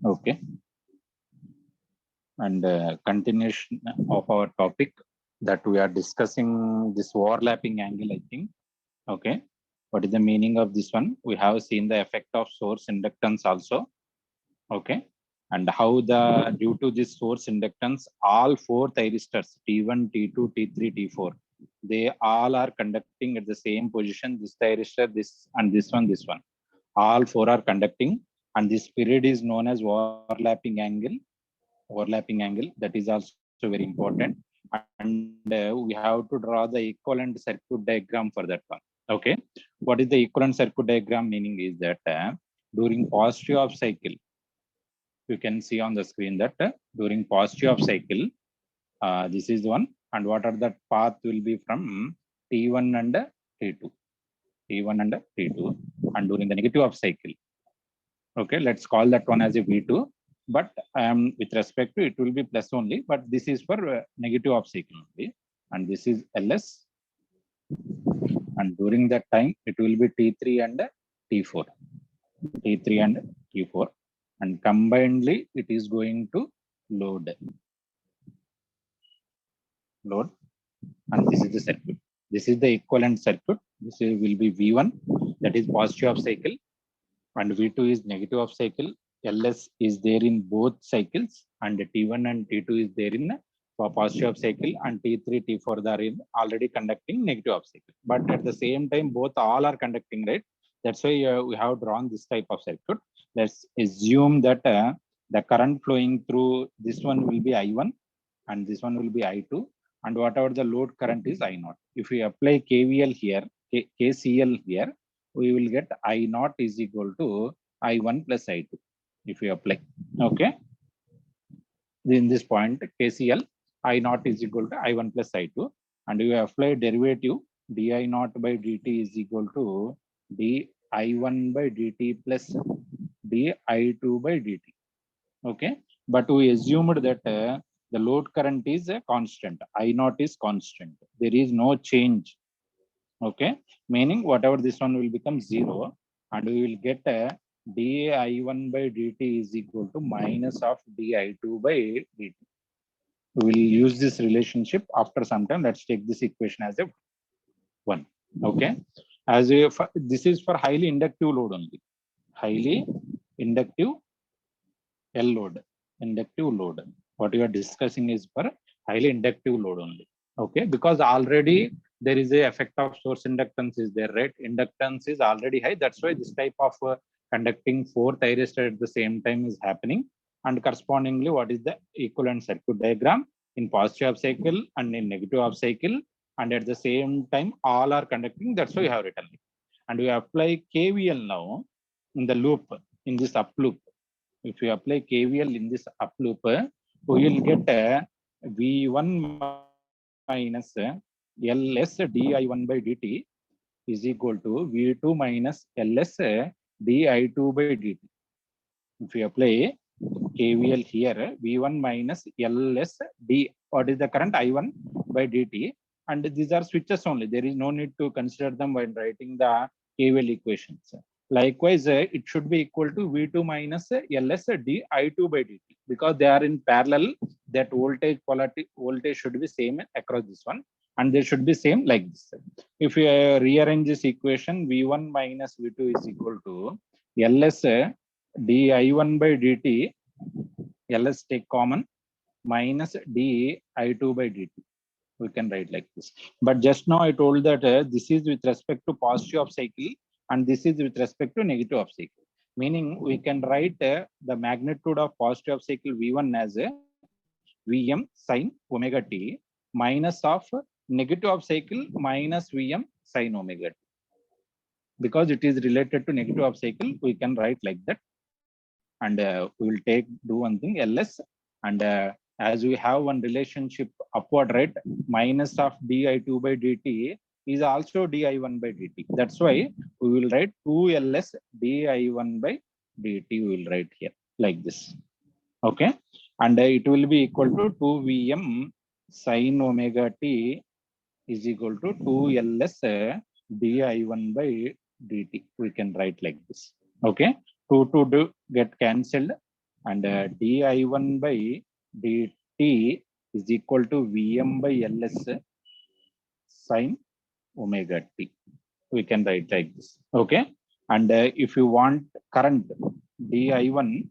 Okay, and continuation of our topic that we are discussing, this overlapping angle, I think. Okay, what is the meaning of this one? We have seen the effect of source inductance also. Okay, and how the due to this source inductance, all four thyristors T1, T2, T3, T4, they all are conducting at the same position. This thyristor, this and this one, all four are conducting, and this period is known as overlapping angle. Overlapping angle, that is also very important. And we have to draw the equivalent circuit diagram for that one. Okay, what is the equivalent circuit diagram? Meaning is that during positive of cycle, you can see on the screen that during positive of cycle, this is one, and what are the path will be from T1 and T2, T1 and T2, and during the negative of cycle, okay, let's call that one as a V2, but with respect to it will be plus only, but this is for negative of cycle only, and this is LS, and during that time it will be T3 and T4, T3 and T4, and combinedly it is going to load, and this is the circuit. This is the equivalent circuit. This will be V1, that is positive of cycle, and V2 is negative of cycle. LS is there in both cycles, and T1 and T2 is there in for positive of cycle, and T3, T4 are in already conducting negative of cycle. But at the same time, both all are conducting, right? That's why we have drawn this type of circuit. Let's assume that the current flowing through this one will be I1, and this one will be I2, and whatever the load current is I0. If we apply KVL here, KCL here, we will get I0 is equal to I1 plus I2. If we apply, okay, in this point KCL, I0 is equal to I1 plus I2, and we apply derivative, di0 by dt is equal to di1 by dt plus di2 by dt. Okay, but we assumed that the load current is a constant, I0 is constant, there is no change. Okay, meaning whatever this one will become 0, and we will get di1 by dt is equal to minus of di2 by dt. We will use this relationship after some time. Let's take this equation as a 1. Okay, as if this is for highly inductive load only, highly inductive L load, inductive load. What you are discussing is for highly inductive load only. Okay, because already there is a effect of source inductance is there, right? Inductance is already high. That's why this type of conducting four thyristor at the same time is happening. And correspondingly, what is the equivalent circuit diagram in positive half cycle and in negative half cycle? And at the same time, all are conducting. That's why we have written it. And we apply KVL now in the loop, in this up loop. If you apply KVL in this up loop, we will get V1 minus LS di1 by dt is equal to V2 minus LS di2 by dt. If you apply KVL here, V1 minus LS d, what is the current I1 by dt, and these are switches only. There is no need to consider them when writing the KVL equations. Likewise, it should be equal to V2 minus LS di2 by dt, because they are in parallel. That voltage should be same across this one, and they should be same like this. If you rearrange this equation, V1 minus V2 is equal to LS di1 by dt, LS take common, minus di2 by dt. We can write like this. But just now I told that this is with respect to positive of cycle, and this is with respect to negative of cycle. Meaning we can write the magnitude of positive of cycle V1 as Vm sin omega t, minus of negative of cycle minus Vm sin omega t. Because it is related to negative of cycle, we can write like that. And we will do one thing, LS, and as we have one relationship upward, right? Minus of di2 by dt is also di1 by dt. That's why we will write 2ls di1 by dt. We will write here like this. Okay, and it will be equal to 2Vm sin omega t is equal to 2ls di1 by dt. We can write like this. Okay, 2 get cancelled, and di1 by dt is equal to Vm by Ls sin omega t. We can write like this. Okay. And if you want current di1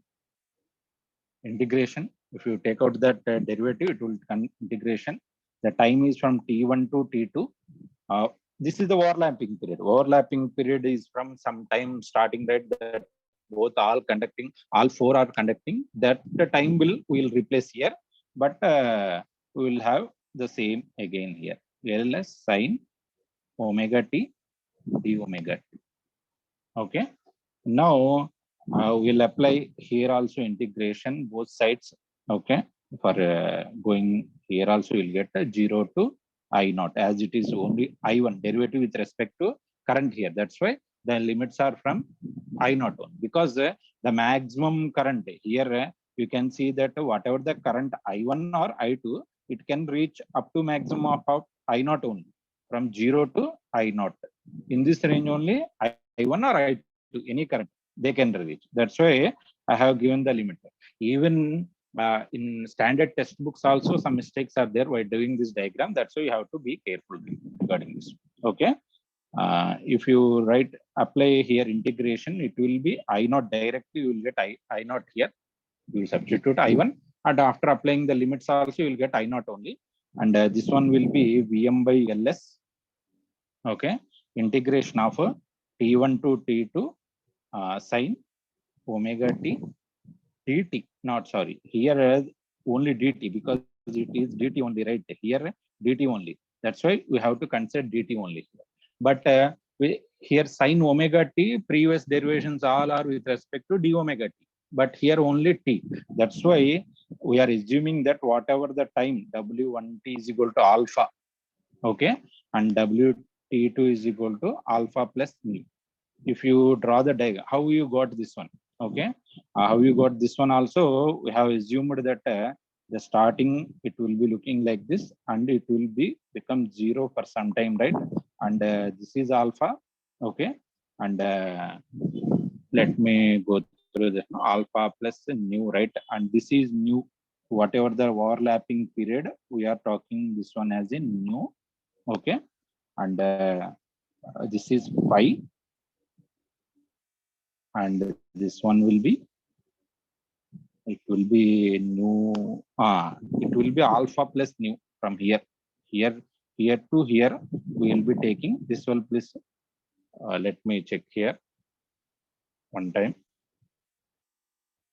integration, if you take out that derivative, it will integration. The time is from t1 to t2. This is the overlapping period. Overlapping period is from some time starting, right? That both all four are conducting. That the time will replace here, but we will have the same again here. Ls sin omega t d omega t. Okay. Now we'll apply here also integration both sides. Okay. For going here also you'll get 0 to I naught, as it is only I1 derivative with respect to current here. That's why the limits are from I naught on, because the maximum current here, you can see that whatever the current I1 or I2, it can reach up to maximum of I naught only, from 0 to I naught. In this range only I1 or I2, any current they can reach. That's why I have given the limit. Even in standard textbooks also some mistakes are there while doing this diagram. That's why you have to be careful regarding this. Okay. If you apply here integration, it will be I naught directly. You will get I naught here. You will substitute I1, and after applying the limits also you will get I naught only. And this one will be Vm by Ls. Okay. Integration of T1 to T2 sin omega t dt, not sorry, here only dt, because it is dt only, right? Here dt only. That's why we have to consider dt only here. But here sin omega t, previous derivations all are with respect to d omega t, but here only t. That's why we are assuming that whatever the time w1t is equal to alpha, okay, and wt2 is equal to alpha plus mu. If you draw the diagram, how you got this one? Okay. How you got this one also, we have assumed that the starting it will be looking like this, and it will be become 0 for some time, right? And this is alpha. Okay. And let me go through the alpha plus nu, right? And this is nu, whatever the overlapping period, we are talking this one as in nu. Okay. And this is pi, and this one will be, it will be nu, it will be alpha plus nu. From here to here we will be taking this one. Please let me check here one time.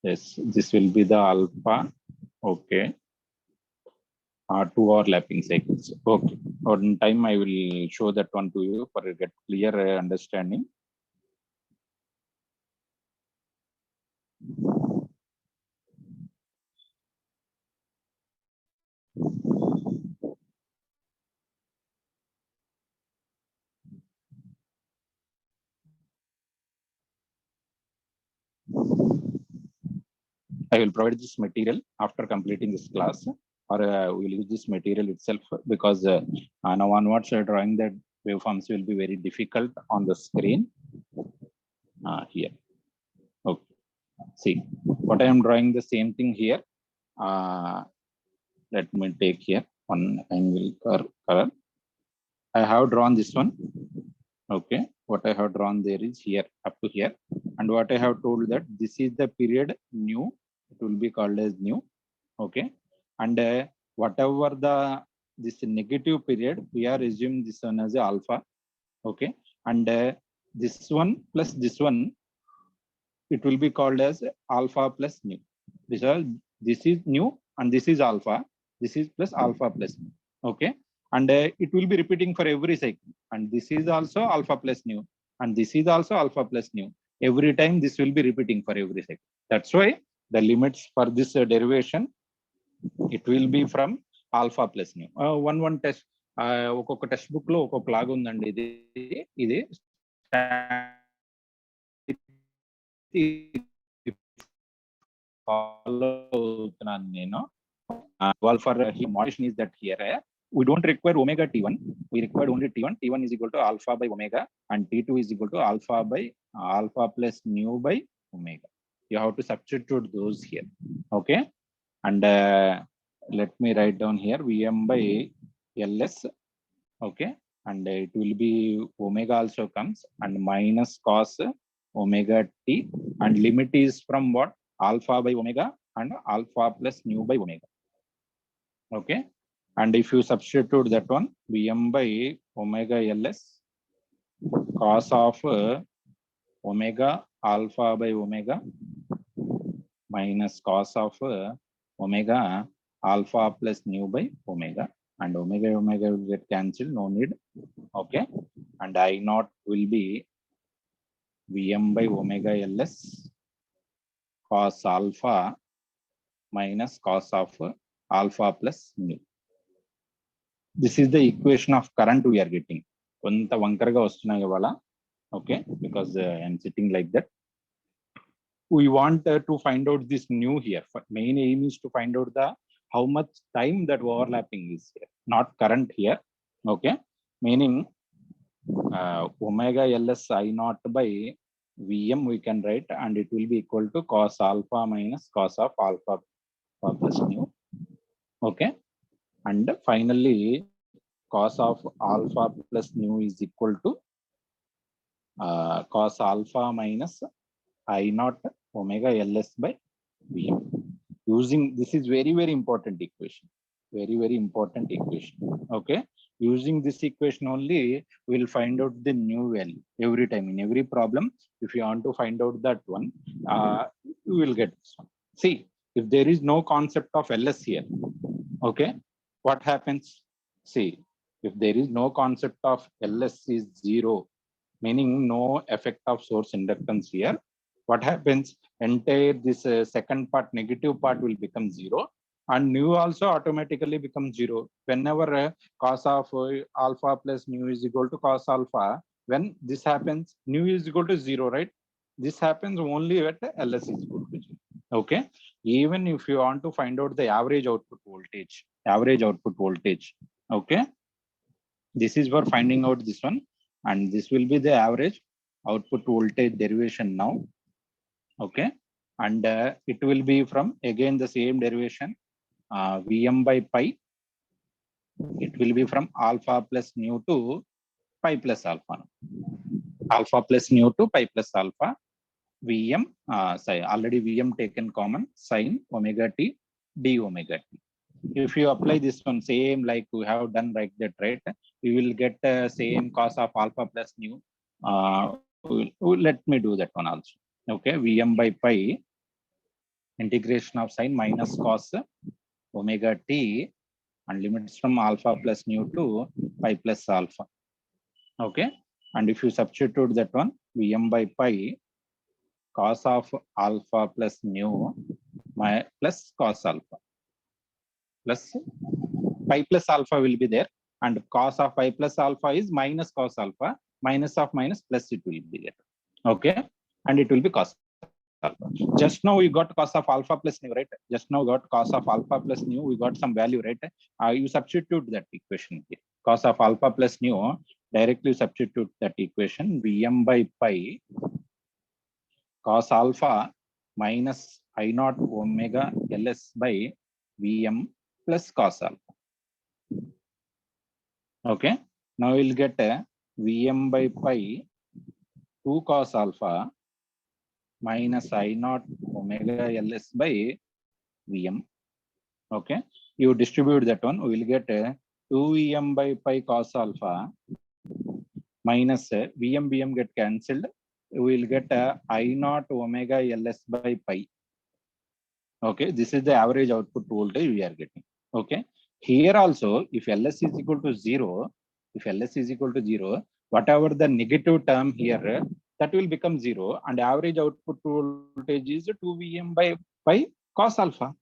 Yes, this will be the alpha. Okay. Two overlapping cycles. Okay. On time I will show that one to you for a get clear understanding. I will provide this material after completing this class, or we will use this material itself, because now onwards drawing the waveforms will be very difficult on the screen here. Okay. See what I am drawing, the same thing here. Let me take here one angle color. I have drawn this one. Okay. What I have drawn there is here up to here, and what I have told that this is the period nu. It will be called as nu. Okay. And whatever this negative period, we are assuming this one as a alpha. Okay. And this one plus this one, it will be called as alpha plus nu. This is nu and this is alpha. This is plus alpha plus nu. Okay. And it will be repeating for every cycle. And this is also alpha plus nu. And this is also alpha plus nu. Every time this will be repeating for every cycle. That's why the limits for this derivation, it will be from alpha plus nu. One test, ఒక్కొక్క text book లో ఒక్కొక్క లాగా ఉందండి. ఇది follow అవుతున్నాను నేను. Well, for moderation is that here we don't require omega t1, we require only t1. T1 is equal to alpha by omega, and t2 is equal to alpha by alpha plus nu by omega. you have to substitute those here. Okay, and let me write down here Vm by Ls. Okay, and it will be omega also comes and minus cos omega t, and limit is from what? Alpha by omega and alpha plus nu by omega. Okay, and if you substitute that one, Vm by omega Ls cos of omega alpha by omega minus cos of omega alpha plus nu by omega, and omega will get cancelled, no need. Okay, and I naught will be Vm by omega Ls cos alpha minus cos of alpha plus nu. This is the equation of current we are getting. Konta vankarga vastunayi ivala. Okay, because I'm sitting like that. We want to find out this nu here. Main aim is to find out the how much time that overlapping is here, not current here. Okay, meaning omega Ls I naught by Vm we can write, and it will be equal to cos alpha minus cos of alpha plus nu. Okay, and finally cos of alpha plus nu is equal to cos alpha minus I naught omega Ls by Vm. Using this is very important equation, very important equation. Okay, using this equation only we will find out the new value every time in every problem. If you want to find out that one, you will get this one. See, if there is no concept of Ls here, okay, what happens? See, if there is no concept of Ls is zero, meaning no effect of source inductance here, what happens? Entire this second part, negative part will become zero, and nu also automatically becomes zero. Whenever cos of alpha plus nu is equal to cos alpha, when this happens, nu is equal to zero, right? This happens only at Ls is equal to zero. Okay, even if you want to find out the average output voltage, okay, this is for finding out this one, and this will be the average output voltage derivation now. Okay, and it will be from again the same derivation, Vm by pi. It will be from alpha plus nu to pi plus alpha. Alpha plus nu to pi plus alpha. Vm, sorry, already Vm taken common, sine omega t d omega t. If you apply this one same like we have done like that, right? We will get same cos of alpha plus nu. Let me do that one also. Okay, Vm by pi integration of sine minus cos omega t, and limits from alpha plus nu to pi plus alpha. Okay, and if you substitute that one, Vm by pi cos of alpha plus nu plus cos alpha plus pi plus alpha will be there, and cos of pi plus alpha is minus cos alpha, minus of minus plus it will be there. Okay, and it will be cos alpha. Just now we got cos of alpha plus nu, right? Just now got cos of alpha plus nu, we got some value, right? You substitute that equation here. Cos of alpha plus nu, directly substitute that equation. Vm by pi cos alpha minus I naught omega Ls by Vm plus cos alpha. Okay, now we'll get Vm by pi 2 cos alpha minus I naught omega Ls by Vm. Okay, you distribute that one, we will get 2 Vm by pi cos alpha minus Vm get cancelled. We will get I naught omega Ls by pi. Okay, this is the average output voltage we are getting. Okay, here also if Ls is equal to 0, whatever the negative term here, that will become 0, and average output voltage is 2 Vm by pi cos alpha.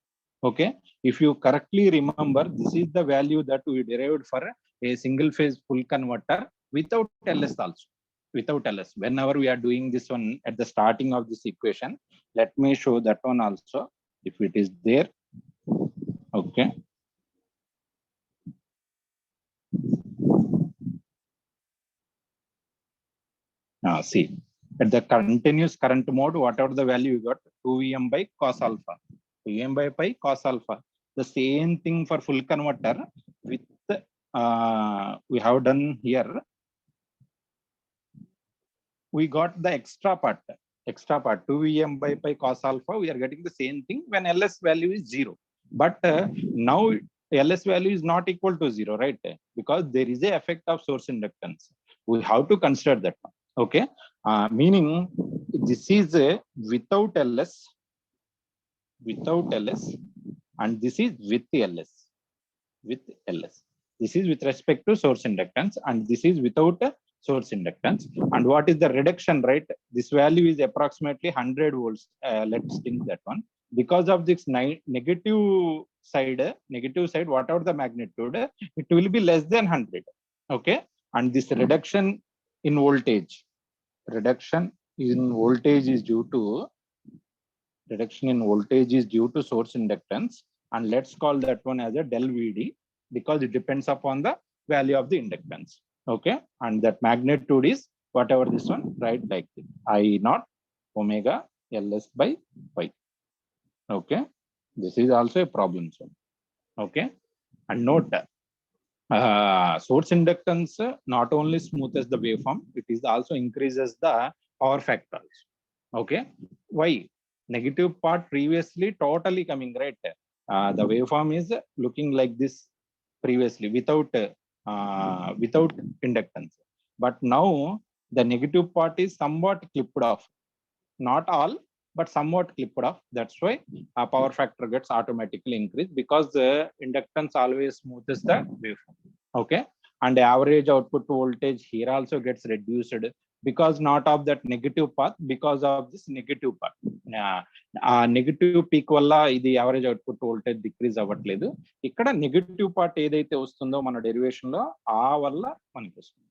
Okay, if you correctly remember, this is the value that we derived for a single phase full converter without Ls also. Without Ls, whenever we are doing this one at the starting of this equation, let me show that one also if it is there. Okay, see, At the continuous current mode, whatever the value you got, 2Vm by cos alpha, 2Vm by pi cos alpha. The same thing for full converter with we have done here. We got the extra part 2Vm by pi cos alpha. We are getting the same thing when LS value is 0. But now LS value is not equal to 0, right? Because there is a effect of source inductance. We have to consider that one. Okay, meaning this is without LS, and this is with LS. This is with respect to source inductance, and this is without source inductance. And what is the reduction, right? This value is approximately 100 volts. Let's think that one. Because of this negative side, whatever the magnitude, it will be less than 100. Okay, and this reduction in voltage is due to source inductance, and let's call that one as a del Vd, because it depends upon the value of the inductance. Okay, and that magnitude is whatever this one, right? Like I naught omega ls by pi. Okay, this is also a problem zone. Okay, and note source inductance not only smoothes the waveform, it is also increases the power factor. Okay, why? Negative part previously totally coming, right? The waveform is looking like this previously without inductance, but now the negative part is somewhat clipped off, not all, but somewhat clipped off. That's why power factor gets automatically increased, because the inductance always smoothes the waveform. Okay, and average output voltage here also gets reduced, because not of that negative path, because of this negative part. Negative peak వల్ల ఇది average output voltage decrease అవ్వట్లేదు. ఇక్కడ negative part ఏదైతే వస్తుందో మన derivation లో ఆ వల్ల మనకి వస్తుంది.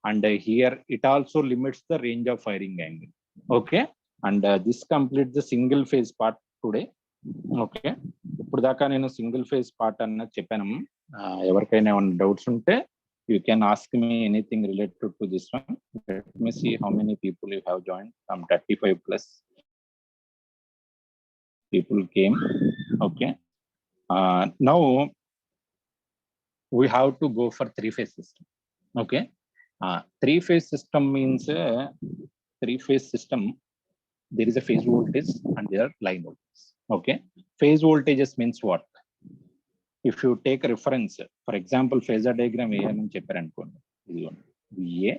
And here it also limits the range of firing angle. Okay, and this complete the single phase part today. Okay, ఇప్పుడు దాకా నేను సింగిల్ ఫేజ్ పార్ట్ అన్నది చెప్పాను. ఎవరికైనా ఏమైనా డౌట్స్ ఉంటే you can ask me anything related to this one. Let me see how many people you have joined. Some 35 plus people came. Okay, now we have to go for three-phase system. Okay, three-phase system means three-phase system, there is a phase voltage and there are line voltages. Okay, phase voltages means what? If you take a reference, for example, phasor diagram వేయాలని చెప్పారు అనుకోండి, ఇదిగోండి VA,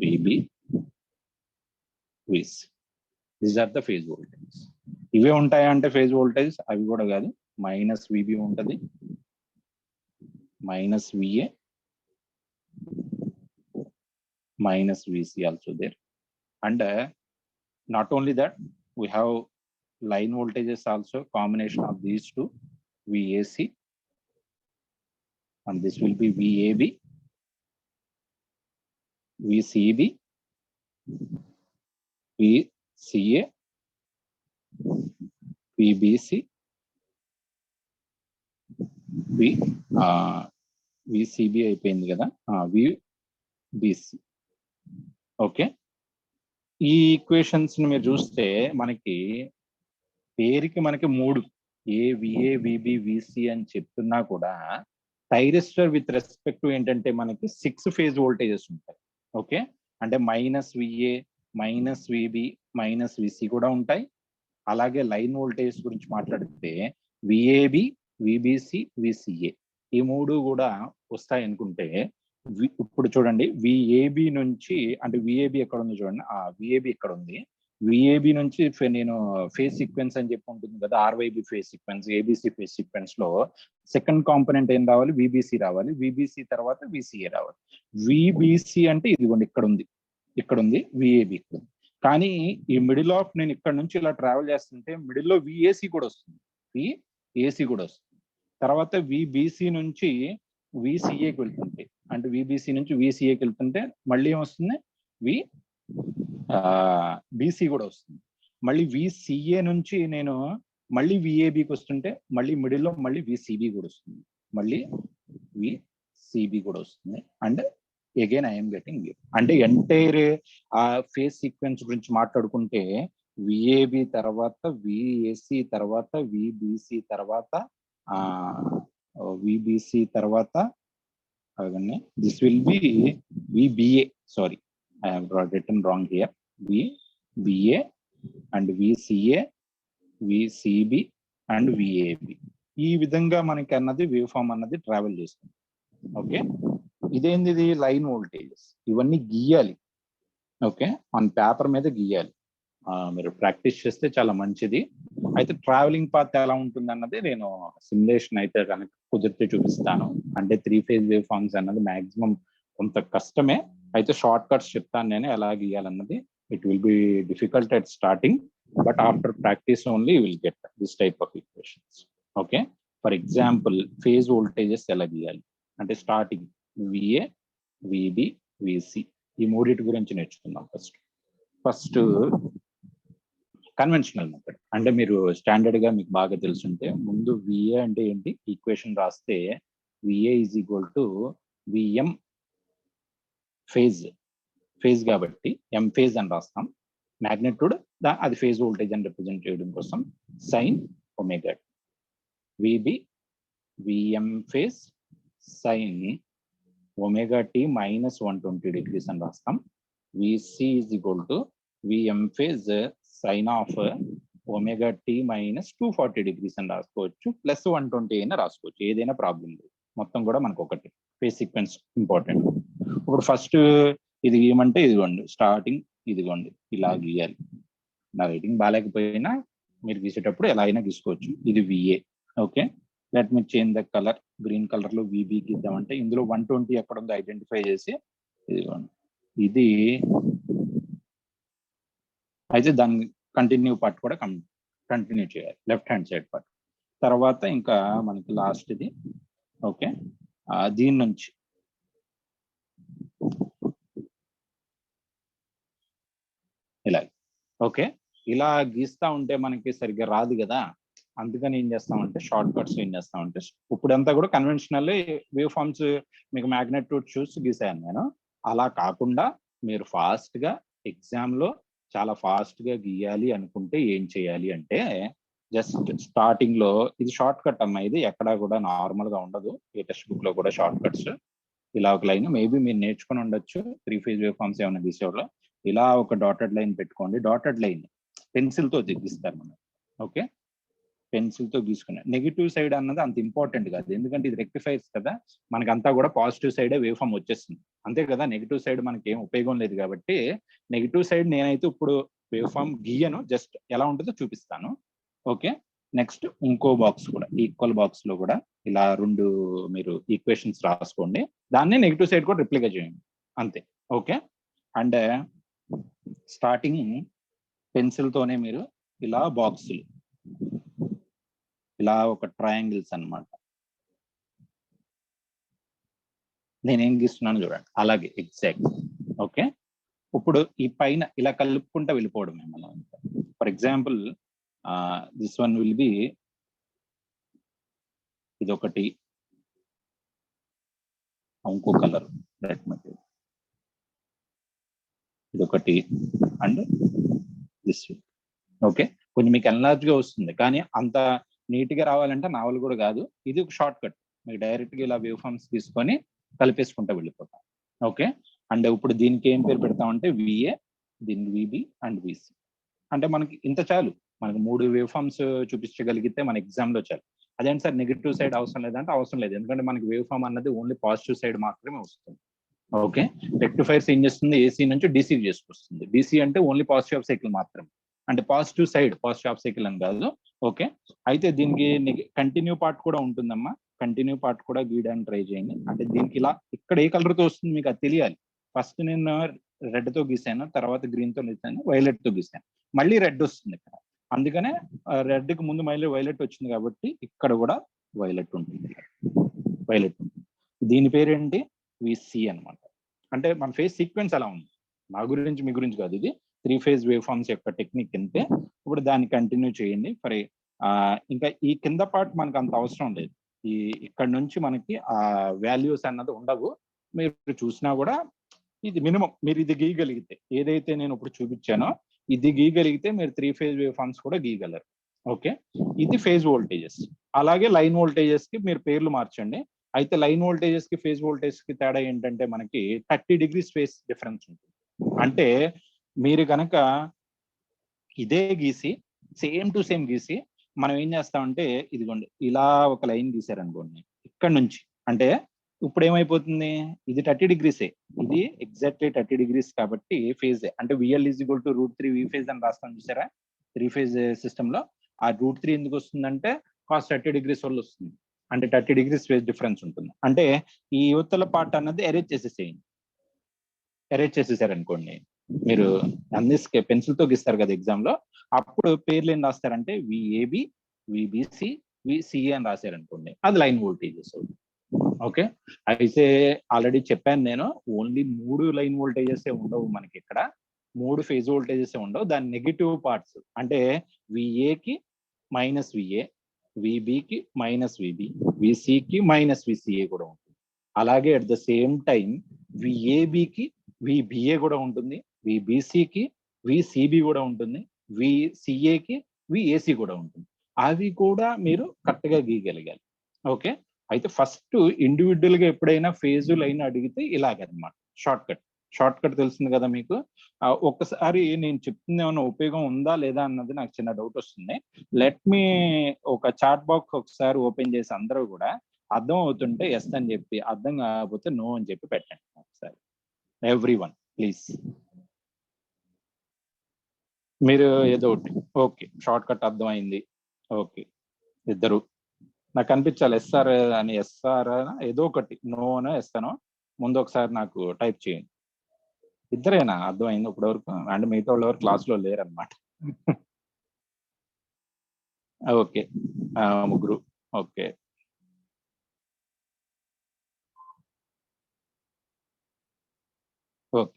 VB, VC. These are the phase voltages. ఇవే ఉంటాయా అంటే phase voltage అవి కూడా కాదు. మైనస్ VB ఉంటుంది, minus VA, minus VC also there. And not only that, we have line voltages also, combination of these two, VAC, and this will be VAB, VCB, VCA, VBC, VCB అయిపోయింది కదా, VBC. Okay, ఈ equations ని మీరు చూస్తే మనకి పేరుకి మనకి మూడు VA, VB, VC అని చెప్తున్నా కూడా థైరిస్టర్ విత్ రెస్పెక్ట్ టు ఏంటంటే మనకి 6 ఫేజ్ వోల్టేజెస్ ఉంటాయి. ఓకే, అంటే minus VA, minus VB, minus VC కూడా ఉంటాయి. అలాగే లైన్ వోల్టేజ్ గురించి మాట్లాడితే VAB, VBC, VCA ఈ మూడు కూడా వస్తాయి అనుకుంటే, ఇప్పుడు చూడండి VAB నుంచి, అంటే VAB ఎక్కడ ఉంది చూడండి, VAB ఇక్కడ ఉంది. VAB నుంచి నేను ఫేజ్ సీక్వెన్స్ అని చెప్పి ఉంటుంది కదా, RYB phase sequence, ABC phase sequence లో సెకండ్ కాంపోనెంట్ ఏం రావాలి? VBC రావాలి. VBC తర్వాత VCA రావాలి. VBC అంటే ఇదిగోండి ఇక్కడ ఉంది VAB ఇక్కడ ఉంది. కానీ ఈ మిడిల్ ఆఫ్ నేను ఇక్కడ నుంచి ఇలా ట్రావెల్ చేస్తుంటే మిడిల్ లో VAC కూడా వస్తుంది, VAC కూడా వస్తుంది. తర్వాత VBC నుంచి VCAకి వెళ్తుంటే, అంటే VBC నుంచి VCAకి వెళ్తుంటే మళ్ళీ ఏమొస్తుంది? BC కూడా వస్తుంది. మళ్ళీ VCA నుంచి నేను మళ్ళీ VABకి వస్తుంటే మళ్ళీ మిడిల్ లో మళ్ళీ VCB కూడా వస్తుంది, మళ్ళీ VCB కూడా వస్తుంది. And again I'm getting V. అంటే ఎంటైర్ ఆ ఫేజ్ సీక్వెన్స్ గురించి మాట్లాడుకుంటే విఏబి తర్వాత విఏసి తర్వాత విబిసి తర్వాత విబిసి తర్వాత this will be VBA. Sorry, I have written wrong here. VBA and VCA, VCB and VAB. ఈ విధంగా మనకి అన్నది వేవ్ ఫామ్ అన్నది ట్రావెల్ చేస్తుంది. ఓకే, ఇదేంది, ఇది లైన్ వోల్టేజెస్. ఇవన్నీ గీయాలి. ఓకే, ఆన్ పేపర్ మీద గీయాలి. మీరు ప్రాక్టీస్ చేస్తే చాలా మంచిది. అయితే ట్రావెలింగ్ పాత్ ఎలా ఉంటుంది అన్నది నేను సిమ్యులేషన్ అయితే కనుక కుదిరితే చూపిస్తాను. అంటే 3 ఫేజ్ వేవ్ ఫార్మ్స్ అన్నది మాక్సిమం కొంత కష్టమే. అయితే షార్ట్ కట్స్ చెప్తాను నేను ఎలా గీయాలన్నది. It will be difficult at starting, but after practice only you will get this type of equations. Okay, for example phase voltages ఎలా గీయాలి అంటే స్టార్టింగ్ విఏ, విబి, విసి ఈ మూడింటి గురించి నేర్చుకుందాం. First conventional method. అంటే మీరు స్టాండర్డ్ గా మీకు బాగా తెలుసుంటే ముందు విఏ అంటే ఏంటి ఈక్వేషన్ రాస్తే VA is equal to VM phase కాబట్టి ఎం ఫేజ్ అని రాస్తాం. మ్యాగ్నిట్యూడ్ అది ఫేజ్ వోల్టేజ్ అని రిప్రజెంట్ చేయడం కోసం sine omega. VB VM phase sine omega t minus 120 degrees అని రాస్తాం. VC is equal to VM phase sine of omega t minus 240 degrees అని రాసుకోవచ్చు, ప్లస్ 120 అయినా రాసుకోవచ్చు, ఏదైనా ప్రాబ్లం లేదు. మొత్తం కూడా మనకు ఒకటి. Phase sequence important. ఇప్పుడు ఫస్ట్ ఇది గీయమంటే ఇదిగోండి స్టార్టింగ్, ఇదిగోండి ఇలా గీయాలి. నా రైటింగ్ బాగాలేకపోయినా మీరు గీసేటప్పుడు ఎలా అయినా గీసుకోవచ్చు. ఇది VA. Okay, let me change the colour. Green colour లో విబి గీద్దామంటే ఇందులో 120 ఎక్కడ ఉందో ఐడెంటిఫై చేసి ఇదిగోండి ఇది. అయితే దాన్ని కంటిన్యూ పార్ట్ కూడా కంటిన్యూ చేయాలి, లెఫ్ట్ హ్యాండ్ సైడ్ పార్ట్. తర్వాత ఇంకా మనకి లాస్ట్ ఇది. ఓకే, దీని నుంచి ఇలా. ఓకే, ఇలా గీస్తా ఉంటే మనకి సరిగ్గా రాదు కదా, అందుకని ఏం చేస్తామంటే షార్ట్ కట్స్ ఏం చేస్తామంటే ఇప్పుడంతా కూడా కన్వెన్షనల్ వేవ్ ఫార్మ్స్ మీకు మ్యాగ్నెట్యూడ్ చూసి గీసాను నేను. అలా కాకుండా మీరు ఫాస్ట్ గా ఎగ్జామ్ లో చాలా ఫాస్ట్ గా గీయాలి అనుకుంటే ఏం చేయాలి అంటే జస్ట్ స్టార్టింగ్ లో ఇది షార్ట్ కట్ అమ్మా, ఇది ఎక్కడా కూడా నార్మల్ గా ఉండదు. ఏ టెక్స్ట్ బుక్ లో కూడా షార్ట్ కట్స్ ఇలా ఒక లైన్ మేబీ మీరు నేర్చుకుని ఉండొచ్చు 3 ఫేజ్ వేవ్ ఫార్మ్స్ ఏమైనా గీసేవాళ్ళు. ఇలా ఒక డాటెడ్ లైన్ పెట్టుకోండి. డాటెడ్ లైన్ పెన్సిల్ తో గీస్తారు మనం. ఓకే, పెన్సిల్ తో గీసుకున్నాం. నెగిటివ్ సైడ్ అన్నది అంత ఇంపార్టెంట్ కాదు, ఎందుకంటే ఇది రెక్టిఫైర్స్ కదా, మనకంతా కూడా పాజిటివ్ సైడే వేవ్ ఫామ్ వచ్చేస్తుంది అంతే కదా. నెగిటివ్ సైడ్ మనకి ఏం ఉపయోగం లేదు కాబట్టి నెగిటివ్ సైడ్ నేనైతే ఇప్పుడు వేవ్ ఫామ్ గీయను, జస్ట్ ఎలా ఉంటుందో చూపిస్తాను. ఓకే, నెక్స్ట్ ఇంకో బాక్స్ కూడా ఈక్వల్ బాక్స్ లో కూడా ఇలా 2 మీరు ఈక్వేషన్స్ రాసుకోండి, దాన్ని నెగిటివ్ సైడ్ కూడా రిప్లికా చేయండి అంతే. ఓకే, అండ్ స్టార్టింగ్ పెన్సిల్ తోనే మీరు ఇలా బాక్సులు ఇలా ఒక ట్రయాంగిల్స్ అన్నమాట. నేనేం గీస్తున్నాను చూడండి అలాగే ఎగ్జాక్ట్. ఓకే, ఇప్పుడు ఈ పైన ఇలా కలుపుకుంటా వెళ్ళిపోవడమే మనం. For example this one will be ఇదొకటి, ఇంకో కలర్ రెడ్ మెటీరియల్ ఇదొకటి, అండ్ దిస్. ఓకే, కొంచెం మీకు ఎన్లార్జ్ గా వస్తుంది కానీ అంత నీట్ గా రావాలంటే నావల్ కూడా కాదు. ఇది ఒక షార్ట్ కట్, మీకు డైరెక్ట్ గా ఇలా వేవ్ ఫార్మ్స్ తీసుకొని కలిపేసుకుంటా వెళ్ళిపోతాం. ఓకే, అండ్ ఇప్పుడు దీనికి ఏం పేరు పెడతామంటే విఏ, దీనికి విబి అండ్ విసి. అంటే మనకి ఇంత చాలు, మనకి 3 వేవ్ ఫార్మ్స్ చూపించగలిగితే మన ఎగ్జామ్ లో చాలు. అదేంటి సార్ నెగిటివ్ సైడ్ అవసరం లేదంటే అవసరం లేదు, ఎందుకంటే మనకి వేవ్ ఫార్మ్ అన్నది ఓన్లీ పాజిటివ్ సైడ్ మాత్రమే వస్తుంది. ఓకే, రెక్టిఫైర్స్ ఏం చేస్తుంది, ఏసీ నుంచి డీసీ చేసుకొస్తుంది. డీసీ అంటే ఓన్లీ పాజిటివ్ ఆఫ్ సైకిల్ మాత్రమే, అంటే positive side positive of cycle అని కాదు. ఓకే, అయితే దీనికి కంటిన్యూ పార్ట్ కూడా ఉంటుందమ్మా. కంటిన్యూ పార్ట్ కూడా గీయడానికి ట్రై చేయండి. అంటే దీనికి ఇలా ఇక్కడ ఏ కలర్ తో వస్తుంది మీకు అది తెలియాలి. ఫస్ట్ నేను రెడ్ తో గీసాను, తర్వాత గ్రీన్ తో గీసాను, వైలెట్ తో గీసాను, మళ్ళీ రెడ్ వస్తుంది ఇక్కడ. అందుకనే రెడ్ కి ముందు మళ్ళీ వైలెట్ వచ్చింది కాబట్టి ఇక్కడ కూడా వైలెట్ ఉంటుంది. వైలెట్ ఉంటుంది. దీని పేరేంటి, విసి అన్నమాట. అంటే మన ఫేజ్ సీక్వెన్స్ అలా ఉంది. మా గురించి మీ గురించి కాదు, ఇది 3 ఫేజ్ వేవ్ ఫార్మ్స్ యొక్క టెక్నిక్ అంతే. ఇప్పుడు దాన్ని కంటిన్యూ చేయండి. ఫర్ ఇంకా ఈ కింద పార్ట్ మనకు అంత అవసరం లేదు. ఈ ఇక్కడ నుంచి మనకి ఆ వాల్యూస్ అన్నది ఉండవు. మీరు చూసినా కూడా ఇది మినిమం మీరు ఇది గీయగలిగితే, ఏదైతే నేను ఇప్పుడు చూపించానో ఇది గీయగలిగితే మీరు 3 ఫేజ్ వేవ్ ఫార్మ్స్ కూడా గీయగలరు. ఓకే, ఇది ఫేజ్ వోల్టేజెస్. అలాగే లైన్ వోల్టేజెస్ కి మీరు పేర్లు మార్చండి. అయితే లైన్ వోల్టేజెస్ కి ఫేజ్ వోల్టేజ్ కి తేడా ఏంటంటే మనకి 30 డిగ్రీస్ ఫేజ్ డిఫరెన్స్ ఉంటుంది. అంటే మీరు కనుక ఇదే గీసి సేమ్ టు సేమ్ గీసి మనం ఏం చేస్తామంటే ఇదిగోండి ఇలా ఒక లైన్ గీసారనుకోండి ఇక్కడ నుంచి, అంటే ఇప్పుడు ఏమైపోతుంది, ఇది 30 డిగ్రీసే, ఇది ఎగ్జాక్ట్లీ 30 డిగ్రీస్ కాబట్టి ఫేజ్. అంటే VL is equal to √3 V phase అని రాస్తాం చూసారా 3 ఫేజ్ సిస్టమ్ లో. ఆ √3 ఎందుకు వస్తుందంటే కాస్ 30 డిగ్రీస్ వల్ల వస్తుంది. అంటే 30 డిగ్రీస్ ఫేజ్ డిఫరెన్స్ ఉంటుంది. అంటే ఈ యువతల పార్ట్ అన్నది అరేంజ్ చేసేసేయండి. అరేంజ్ చేసేసారనుకోండి, మీరు అన్ని పెన్సిల్ తో గీస్తారు కదా ఎగ్జామ్ లో, అప్పుడు పేర్లు ఏం రాస్తారంటే విఏబి, విబిసి, విసిఏ అని రాశారనుకోండి, అది లైన్ వోల్టేజెస్. ఓకే, అయితే ఆల్రెడీ చెప్పాను నేను, ఓన్లీ 3 లైన్ వోల్టేజెస్ ఉండవు మనకి ఇక్కడ, 3 ఫేజ్ వోల్టేజెస్ ఉండవు. దాని నెగిటివ్ పార్ట్స్ అంటే విఏకి మైనస్ విఏ, విబికి మైనస్ విబి, విసికి మైనస్ విసిఏ కూడా ఉంటుంది. అలాగే అట్ ద సేమ్ టైం విఏబికి విబిఏ కూడా ఉంటుంది, విబిసికి విసిబి కూడా ఉంటుంది, విసిఏకి విఏసి కూడా ఉంటుంది. అవి కూడా మీరు కరెక్ట్ గా గీయగలిగాలి. ఓకే, అయితే ఫస్ట్ ఇండివిజువల్ గా ఎప్పుడైనా ఫేజ్ లైన్ అడిగితే ఇలాగనమాట. షార్ట్ కట్ తెలిసింది కదా మీకు. ఒక్కసారి నేను చెప్తుంది ఏమైనా ఉపయోగం ఉందా లేదా అన్నది నాకు చిన్న డౌట్ వస్తుంది. లెట్ మీ ఒక చాట్ బాక్స్ ఒకసారి ఓపెన్ చేసి అందరూ కూడా అర్థం అవుతుంటే ఎస్ అని చెప్పి, అర్థం కాకపోతే నో అని చెప్పి పెట్టండి ఒకసారి. Everyone please. మీరు ఏదో ఒకటి ఓకే, షార్ట్ కట్ అర్థమైంది. ఓకే, ఇద్దరు నాకు కనిపించాలి ఎస్ఆర్ అని, ఎస్ఆర్ ఏదో ఒకటి, నో అనో ఎస్తానో ముందు ఒకసారి నాకు టైప్ చేయండి. ఇద్దరేనా అర్థమైంది ఇప్పటి వరకు? అంటే మిగతా వాళ్ళు ఎవరు క్లాస్ లో లేరనమాట. ఓకే, ముగ్గురు. ఓకే, ఓకే,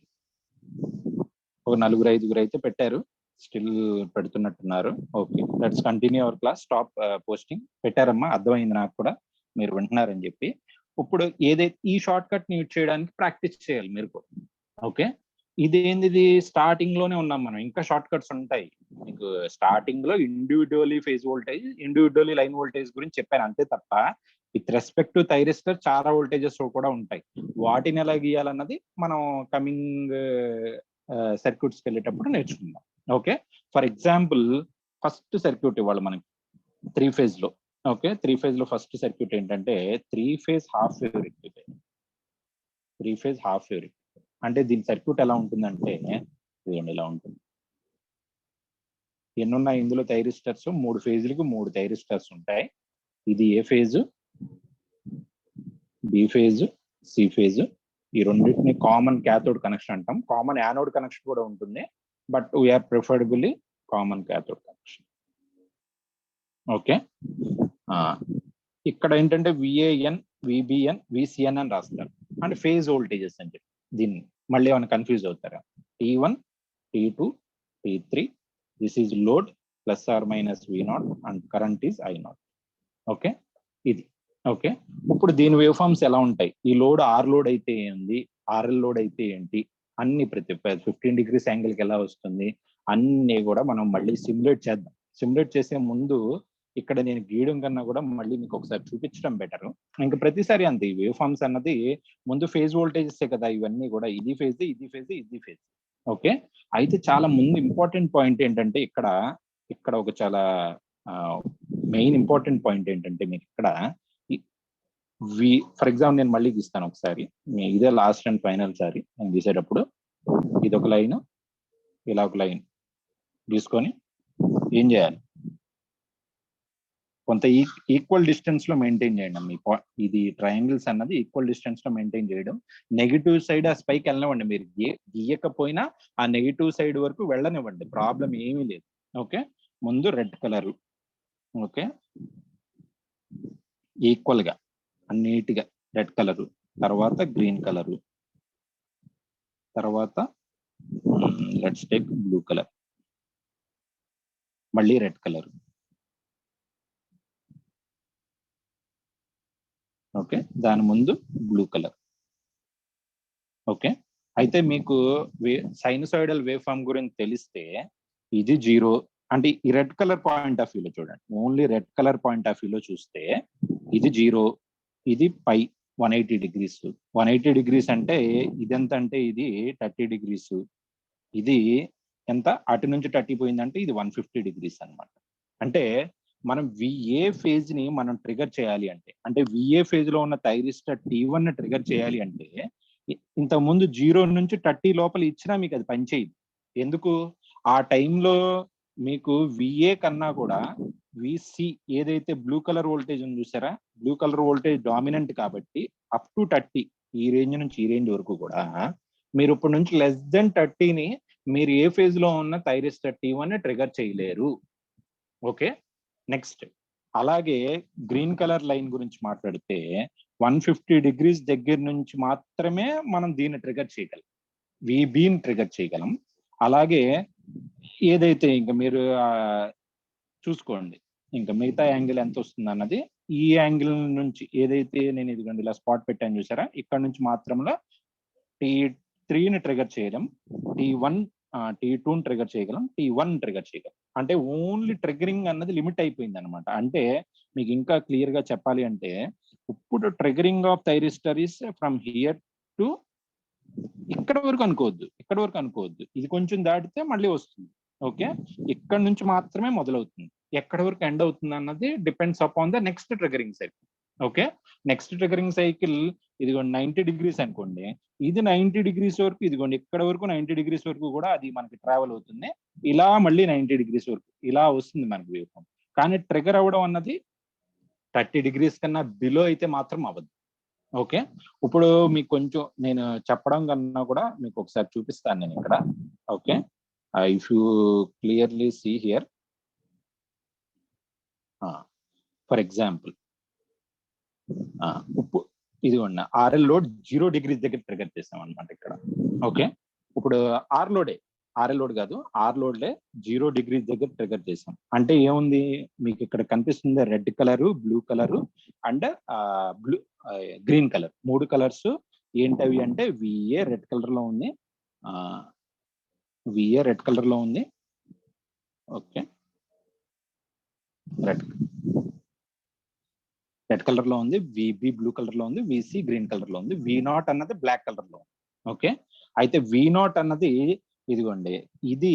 ఒక 4-5 అయితే పెట్టారు, స్టిల్ పెడుతున్నట్టున్నారు. Okay, let's continue our class. Stop posting. పెట్టారమ్మా, అర్థమైంది నాకు కూడా మీరు వింటున్నారని చెప్పి. ఇప్పుడు ఏదైతే ఈ షార్ట్ కట్ ని యూజ్ చేయడానికి ప్రాక్టీస్ చేయాలి మీరు కూడా. ఓకే, ఇదేంది స్టార్టింగ్ లోనే ఉన్నాం మనం, ఇంకా షార్ట్ కట్స్ ఉంటాయి మీకు. స్టార్టింగ్ లో individually phase voltage, individually line voltage గురించి చెప్పాను అంతే తప్ప, విత్ రెస్పెక్ట్ టు థైరిస్టర్ చాలా వోల్టేజెస్ కూడా ఉంటాయి. వాటిని ఎలా గీయాలన్నది మనం కమింగ్ సర్క్యూట్స్కి వెళ్ళేటప్పుడు నేర్చుకుందాం. Okay, for example first circuit ఇవ్వాలి మనకి 3 ఫేజ్ లో. ఓకే, 3 ఫేజ్ లో ఫస్ట్ సర్క్యూట్ ఏంటంటే 3 phase half wave rectifier. 3 phase half wave rectifier అంటే దీని సర్క్యూట్ ఎలా ఉంటుందంటే ఇలా ఉంటుంది. ఎన్నున్నాయి ఇందులో థైరిస్టర్స్? 3 ఫేజ్లకు 3 థైరిస్టర్స్ ఉంటాయి. ఇది A phase, B phase, C phase. ఈ రెండింటిని కామన్ క్యాథోడ్ కనెక్షన్ అంటాం. కామన్ యానోడ్ కనెక్షన్ కూడా ఉంటుంది, but we are preferably common cathode connection. Okay, ఇక్కడ ఏంటంటే విఏఎన్, విబిఎన్, విసిఎన్ అని రాస్తారు. అంటే ఫేజ్ వోల్టేజెస్ అని చెప్పి. దీన్ని మళ్ళీ ఏమైనా కన్ఫ్యూజ్ అవుతారా? T1, T2, T3. This is load plus or minus V0 and current is I0. Okay, ఇది. ఓకే, ఇప్పుడు దీని వేవ్ ఫార్మ్స్ ఎలా ఉంటాయి? ఈ లోడ్ ఆర్ లోడ్ అయితే ఏంది, ఆర్ఎల్ లోడ్ అయితే ఏంటి, అన్ని ప్రతి 15 డిగ్రీస్ యాంగిల్కి ఎలా వస్తుంది అన్ని కూడా మనం మళ్ళీ సిమ్యులేట్ చేద్దాం. సిమ్యులేట్ చేసే ముందు ఇక్కడ నేను గీయడం కన్నా కూడా మళ్ళీ మీకు ఒకసారి చూపించడం బెటర్. ఇంకా ప్రతిసారి అంతే, ఈ వేవ్ ఫార్మ్స్ అన్నది ముందు ఫేజ్ వోల్టేజెస్ కదా ఇవన్నీ కూడా, ఇది ఫేజ్, ఇది ఫేజ్, ఇది ఫేజ్. ఓకే, అయితే చాలా ముందు ఇంపార్టెంట్ పాయింట్ ఏంటంటే ఇక్కడ ఒక చాలా మెయిన్ ఇంపార్టెంట్ పాయింట్ ఏంటంటే మీకు ఇక్కడ ఫర్ ఎగ్జాంపుల్ నేను మళ్ళీ గీస్తాను ఒకసారి, ఇదే లాస్ట్ అండ్ ఫైనల్ సారి నేను గీసేటప్పుడు. ఇది ఒక లైన్, ఇలా ఒక లైన్ గీసుకొని ఏం చేయాలి, కొంత ఈక్వల్ డిస్టెన్స్ లో మెయింటైన్ చేయండి. మీ ఇది ట్రయాంగిల్స్ అన్నది ఈక్వల్ డిస్టెన్స్ లో మెయింటైన్ చేయడం. నెగిటివ్ సైడ్ ఆ స్పైక్ వెళ్ళనివ్వండి, మీరు గీయకపోయినా ఆ నెగిటివ్ సైడ్ వరకు వెళ్ళనివ్వండి, ప్రాబ్లం ఏమీ లేదు. ఓకే, ముందు రెడ్ కలర్. ఓకే, ఈక్వల్ గా అన్నిటిగా రెడ్ కలరు, తర్వాత గ్రీన్ కలరు, తర్వాత లెట్స్ టేక్ బ్లూ కలర్, మళ్ళీ రెడ్ కలర్. ఓకే, దాని ముందు బ్లూ కలర్. ఓకే, అయితే మీకు సైనసాయిడల్ వేవ్ ఫామ్ గురించి తెలిస్తే ఇది 0 అంటే ఈ రెడ్ కలర్ పాయింట్ ఆఫ్ వ్యూలో చూడండి, only red colour point of వ్యూలో చూస్తే ఇది 0, ఇది పై 180 డిగ్రీస్. 180 డిగ్రీస్ అంటే ఇదెంత అంటే ఇది 30 డిగ్రీస్, ఇది ఎంత అటు నుంచి 30 పోయిందంటే ఇది 150 డిగ్రీస్ అన్నమాట. అంటే మనం విఏ ఫేజ్ ని మనం ట్రిగర్ చేయాలి అంటే విఏ ఫేజ్ లో ఉన్న థైరిస్టర్ T1 ని ట్రిగర్ చేయాలి అంటే ఇంత ముందు 0 నుంచి 30 లోపల ఇచ్చినా మీకు అది పనిచేయదు. ఎందుకు? ఆ టైంలో మీకు విఏ కన్నా కూడా విసి ఏదైతే బ్లూ కలర్ వోల్టేజ్ ఉంది చూసారా, బ్లూ కలర్ వోల్టేజ్ డామినెంట్ కాబట్టి అప్ టు 30 ఈ రేంజ్ నుంచి ఈ రేంజ్ వరకు కూడా మీరు ఇప్పటి నుంచి లెస్ దెన్ 30ని మీరు ఏ ఫేజ్ లో ఉన్న థైరిస్టర్ T1 ని ట్రిగర్ చేయలేరు. ఓకే, నెక్స్ట్ అలాగే గ్రీన్ కలర్ లైన్ గురించి మాట్లాడితే 150 డిగ్రీస్ దగ్గర నుంచి మాత్రమే మనం దీన్ని ట్రిగర్ చేయగలం, విబిని ట్రిగర్ చేయగలం. అలాగే ఏదైతే ఇంకా మీరు చూసుకోండి ఇంకా మిగతా యాంగిల్ ఎంత వస్తుంది అన్నది, ఈ యాంగిల్ నుంచి ఏదైతే నేను ఇదిగోండి ఇలా స్పాట్ పెట్టాను చూసారా, ఇక్కడ నుంచి మాత్రంలో T3ని ట్రిగర్ చేయడం, T2ని ట్రిగర్ చేయగలం, T1 ట్రిగర్ చేయగలం. అంటే ఓన్లీ ట్రిగరింగ్ అన్నది లిమిట్ అయిపోయింది అనమాట. అంటే మీకు ఇంకా క్లియర్ గా చెప్పాలి అంటే ఇప్పుడు triggering of thyristor is from here to ఇక్కడ వరకు అనుకోవద్దు, ఇది కొంచెం దాటితే మళ్ళీ వస్తుంది. ఓకే, ఇక్కడ నుంచి మాత్రమే మొదలవుతుంది, ఎక్కడ వరకు ఎండ్ అవుతుంది అన్నది depends upon the next triggering cycle. Okay, next triggering cycle ఇదిగోండి 90 డిగ్రీస్ అనుకోండి, ఇది 90 డిగ్రీస్ వరకు ఇదిగోండి ఇక్కడ వరకు 90 డిగ్రీస్ వరకు కూడా అది మనకి ట్రావెల్ అవుతుంది, ఇలా మళ్ళీ 90 డిగ్రీస్ వరకు ఇలా వస్తుంది మనకి వేవ్ ఫామ్. కానీ ట్రిగర్ అవ్వడం అన్నది 30 డిగ్రీస్ కన్నా బిలో అయితే మాత్రం అవ్వదు. ఓకే, ఇప్పుడు మీకు కొంచెం నేను చెప్పడం కన్నా కూడా మీకు ఒకసారి చూపిస్తాను నేను ఇక్కడ. Okay, if you clearly see here, for example ఇదిగోండి ఆర్ఎల్ లోడ్ 0 డిగ్రీస్ దగ్గర ట్రిగర్ చేసాం అనమాట ఇక్కడ. ఓకే, ఇప్పుడు ఆర్ఎల్ లోడ్ కాదు, ఆర్ లోడ్లే 0 డిగ్రీస్ దగ్గర ట్రిగర్ చేసాం. అంటే ఏముంది మీకు ఇక్కడ కనిపిస్తుంది, red colour, blue colour and green colour, 3 colours ఏంటవి అంటే విఏ రెడ్ కలర్ లో ఉంది, ఓకే రెడ్ కలర్ లో ఉంది, విబి బ్లూ కలర్ లో ఉంది, విసి గ్రీన్ కలర్ లో ఉంది, V0 అన్నది బ్లాక్ కలర్ లో ఉంది. ఓకే, అయితే V0 అన్నది ఇదిగోండి, ఇది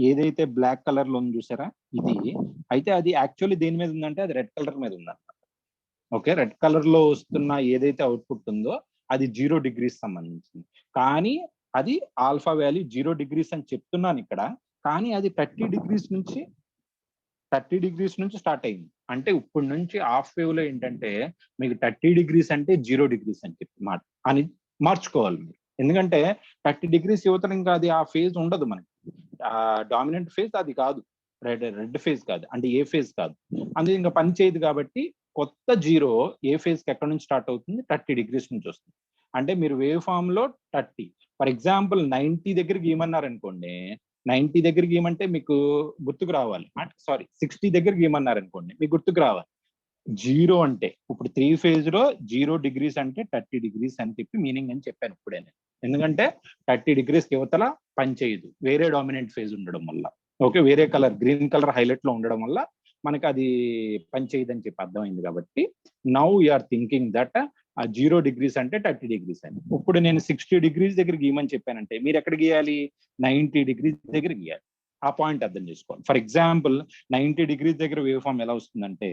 ఏదైతే బ్లాక్ కలర్ లో ఉంది చూసారా ఇది, అయితే అది యాక్చువల్లీ దేని మీద ఉందంటే అది రెడ్ కలర్ మీద ఉందన్నమాట. ఓకే, రెడ్ కలర్ లో వస్తున్న ఏదైతే అవుట్పుట్ ఉందో అది 0 డిగ్రీస్ సంబంధించింది, కానీ అది ఆల్ఫా వాల్యూ 0 డిగ్రీస్ అని చెప్తున్నాను ఇక్కడ, కానీ అది 30 డిగ్రీస్ నుంచి స్టార్ట్ అయింది. అంటే ఇప్పటి నుంచి హాఫ్ వేవ్ లో ఏంటంటే మీకు 30 డిగ్రీస్ అంటే 0 డిగ్రీస్ అని చెప్పి అని మార్చుకోవాలి మీరు. ఎందుకంటే 30 డిగ్రీస్ యువతలు ఇంకా అది ఆ ఫేజ్ ఉండదు మనకి, ఆ డామినెంట్ ఫేజ్ అది కాదు, రెడ్ ఫేజ్ కాదు, అంటే ఏ ఫేజ్ కాదు, అందుకే ఇంకా పని చేయదు. కాబట్టి కొత్త 0 ఏ ఫేజ్ కి ఎక్కడ నుంచి స్టార్ట్ అవుతుంది, 30 డిగ్రీస్ నుంచి వస్తుంది. అంటే మీరు వేవ్ ఫామ్ లో 30 ఫర్ ఎగ్జాంపుల్ 90 దగ్గరికి గీయమన్నారు అనుకోండి, 90 దగ్గర గీయమంటే మీకు గుర్తుకు రావాలి, సారీ 60 దగ్గర గీయమన్నారు అనుకోండి మీకు గుర్తుకు రావాలి 0 అంటే ఇప్పుడు 3 ఫేజ్ లో 0 డిగ్రీస్ అంటే 30 డిగ్రీస్ అని చెప్పి మీనింగ్ అని చెప్పాను ఇప్పుడే నేను. ఎందుకంటే 30 డిగ్రీస్ యువతల పని చేయదు, వేరే డామినెంట్ ఫేజ్ ఉండడం వల్ల. ఓకే, వేరే కలర్ గ్రీన్ కలర్ హైలైట్ లో ఉండడం వల్ల మనకి అది పని చేయదని చెప్పి అర్థమైంది. కాబట్టి నౌ యూఆర్ థింకింగ్ దట్ ఆ 0 డిగ్రీస్ అంటే 30 డిగ్రీస్ అని. ఇప్పుడు నేను 60 డిగ్రీస్ దగ్గర గీయమని చెప్పానంటే మీరు ఎక్కడ గీయాలి, 90 డిగ్రీస్ దగ్గర గీయాలి. ఆ పాయింట్ అర్థం చేసుకోవాలి. ఫర్ ఎగ్జాంపుల్ 90 డిగ్రీస్ దగ్గర వేవ్ ఫామ్ ఎలా వస్తుందంటే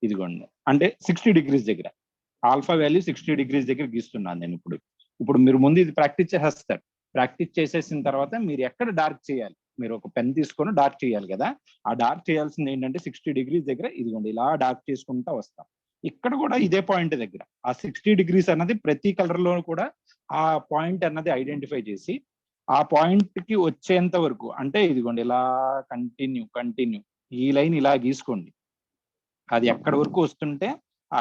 ఇదిగోండి, అంటే 60 డిగ్రీస్ దగ్గర ఆల్ఫా వాల్యూ 60 డిగ్రీస్ దగ్గర గీస్తున్నాను నేను. ఇప్పుడు మీరు ముందు ఇది ప్రాక్టీస్ చేసేస్తారు, ప్రాక్టీస్ చేసేసిన తర్వాత మీరు ఎక్కడ డార్క్ చేయాలి, మీరు ఒక పెన్ తీసుకొని డార్క్ చేయాలి కదా, ఆ డార్క్ చేయాల్సింది ఏంటంటే 60 డిగ్రీస్ దగ్గర ఇదిగోండి ఇలా డార్క్ చేసుకుంటా వస్తాం. ఇక్కడ కూడా ఇదే పాయింట్ దగ్గర ఆ 60 డిగ్రీస్ అన్నది ప్రతి కలర్ లో కూడా ఆ పాయింట్ అన్నది ఐడెంటిఫై చేసి ఆ పాయింట్ కి వచ్చేంత వరకు, అంటే ఇదిగోండి ఇలా కంటిన్యూ ఈ లైన్ ఇలా గీసుకోండి, అది ఎక్కడ వరకు వస్తుంటే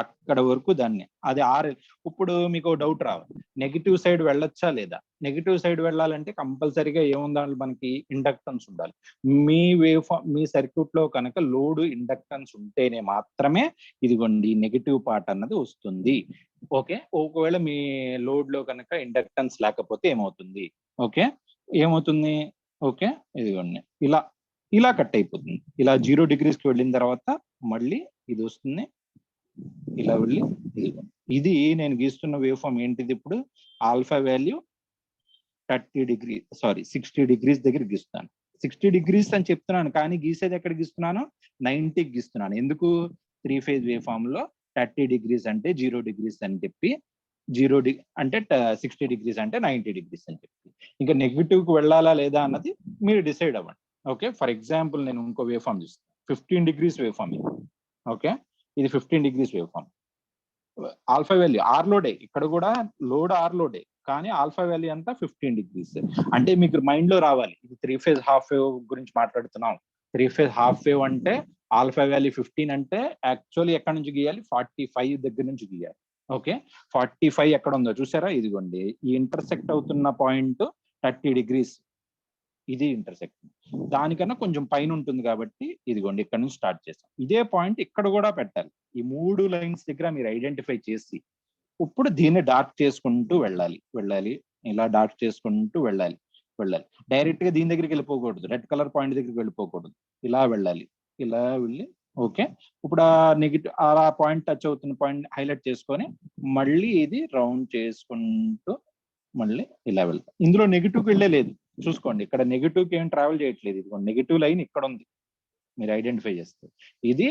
అక్కడ వరకు దాన్ని అది ఆర్ఎల్. ఇప్పుడు మీకు డౌట్ రావాలి, నెగిటివ్ సైడ్ వెళ్ళొచ్చా లేదా? నెగిటివ్ సైడ్ వెళ్ళాలంటే కంపల్సరీగా ఏముండాలి, మనకి ఇండక్టెన్స్ ఉండాలి. మీ సర్క్యూట్ లో కనుక లోడ్ ఇండక్టెన్స్ ఉంటేనే మాత్రమే ఇదిగోండి నెగిటివ్ పార్ట్ అన్నది వస్తుంది. ఓకే, ఒకవేళ మీ లోడ్ లో కనుక ఇండక్టెన్స్ లేకపోతే ఏమవుతుంది? ఓకే, ఏమవుతుంది? ఓకే, ఇదిగోండి ఇలా కట్ అయిపోతుంది. ఇలా 0 degreesకి వెళ్ళిన తర్వాత మళ్ళీ ఇది వస్తుంది, ఇలా వెళ్ళి ఇది నేను గీస్తున్న వేవ్ ఫామ్ ఏంటిది? ఇప్పుడు ఆల్ఫా వాల్యూ 60 degrees దగ్గర గీస్తున్నాను. 60 degrees అని చెప్తున్నాను, కానీ గీసేది ఎక్కడ గీస్తున్నాను? 90కి గీస్తున్నాను. ఎందుకు? 3 phase వేవ్ ఫామ్ లో 30 degrees అంటే 0 degrees అని చెప్పి, 0 అంటే 60 degrees అంటే 90 degrees అని చెప్పి, ఇంకా నెగిటివ్ కి వెళ్ళాలా లేదా అన్నది మీరు డిసైడ్ అవ్వండి. ఓకే, ఫర్ ఎగ్జాంపుల్ నేను ఇంకో వేవ్ ఫామ్ చూస్తాను. 15 degrees వేవ్ ఫామ్ ఇది. ఓకే, ఇది 15 degrees wave form. Alpha value R లోడే, ఇక్కడ కూడా లోడ్ ఆర్ లోడే, కానీ ఆల్ఫా వాల్యూ అంతా 15 degrees. అంటే మీకు మైండ్ లో రావాలి, ఇది 3 phase హాఫ్ వేవ్ గురించి మాట్లాడుతున్నాం. 3 phase హాఫ్ వేవ్ అంటే ఆల్ఫా వాల్యూ 15 అంటే యాక్చువల్లీ ఎక్కడ నుంచి గీయాలి? 45 దగ్గర నుంచి గీయాలి. ఓకే, 45 ఎక్కడ ఉందో చూసారా? ఇదిగోండి, ఈ ఇంటర్సెక్ట్ అవుతున్న పాయింట్ 30 degrees, ఇది ఇంటర్సెక్ట్. దానికన్నా కొంచెం పైన ఉంటుంది కాబట్టి ఇదిగోండి ఇక్కడ నుంచి స్టార్ట్ చేస్తాం. ఇదే పాయింట్ ఇక్కడ కూడా పెట్టాలి. ఈ 3 లైన్స్ దగ్గర మీరు ఐడెంటిఫై చేసి ఇప్పుడు దీన్ని డార్క్ చేసుకుంటూ వెళ్ళాలి. ఇలా డార్క్ చేసుకుంటూ వెళ్ళాలి. డైరెక్ట్ గా దీని దగ్గరికి వెళ్ళిపోకూడదు, రెడ్ కలర్ పాయింట్ దగ్గరికి వెళ్ళిపోకూడదు, ఇలా వెళ్ళాలి. ఇలా వెళ్ళి ఓకే, ఇప్పుడు ఆ నెగిటివ్ ఆ పాయింట్ టచ్ అవుతున్న పాయింట్ హైలైట్ చేసుకొని మళ్ళీ ఇది రౌండ్ చేసుకుంటూ మళ్ళీ ఇలా వెళ్తాం. ఇందులో నెగిటివ్కి వెళ్ళే లేదు, చూసుకోండి. ఇక్కడ నెగిటివ్కి ఏం ట్రావెల్ చేయట్లేదు. ఇది నెగిటివ్ లైన్ ఇక్కడ ఉంది, మీరు ఐడెంటిఫై చేస్తారు. ఇది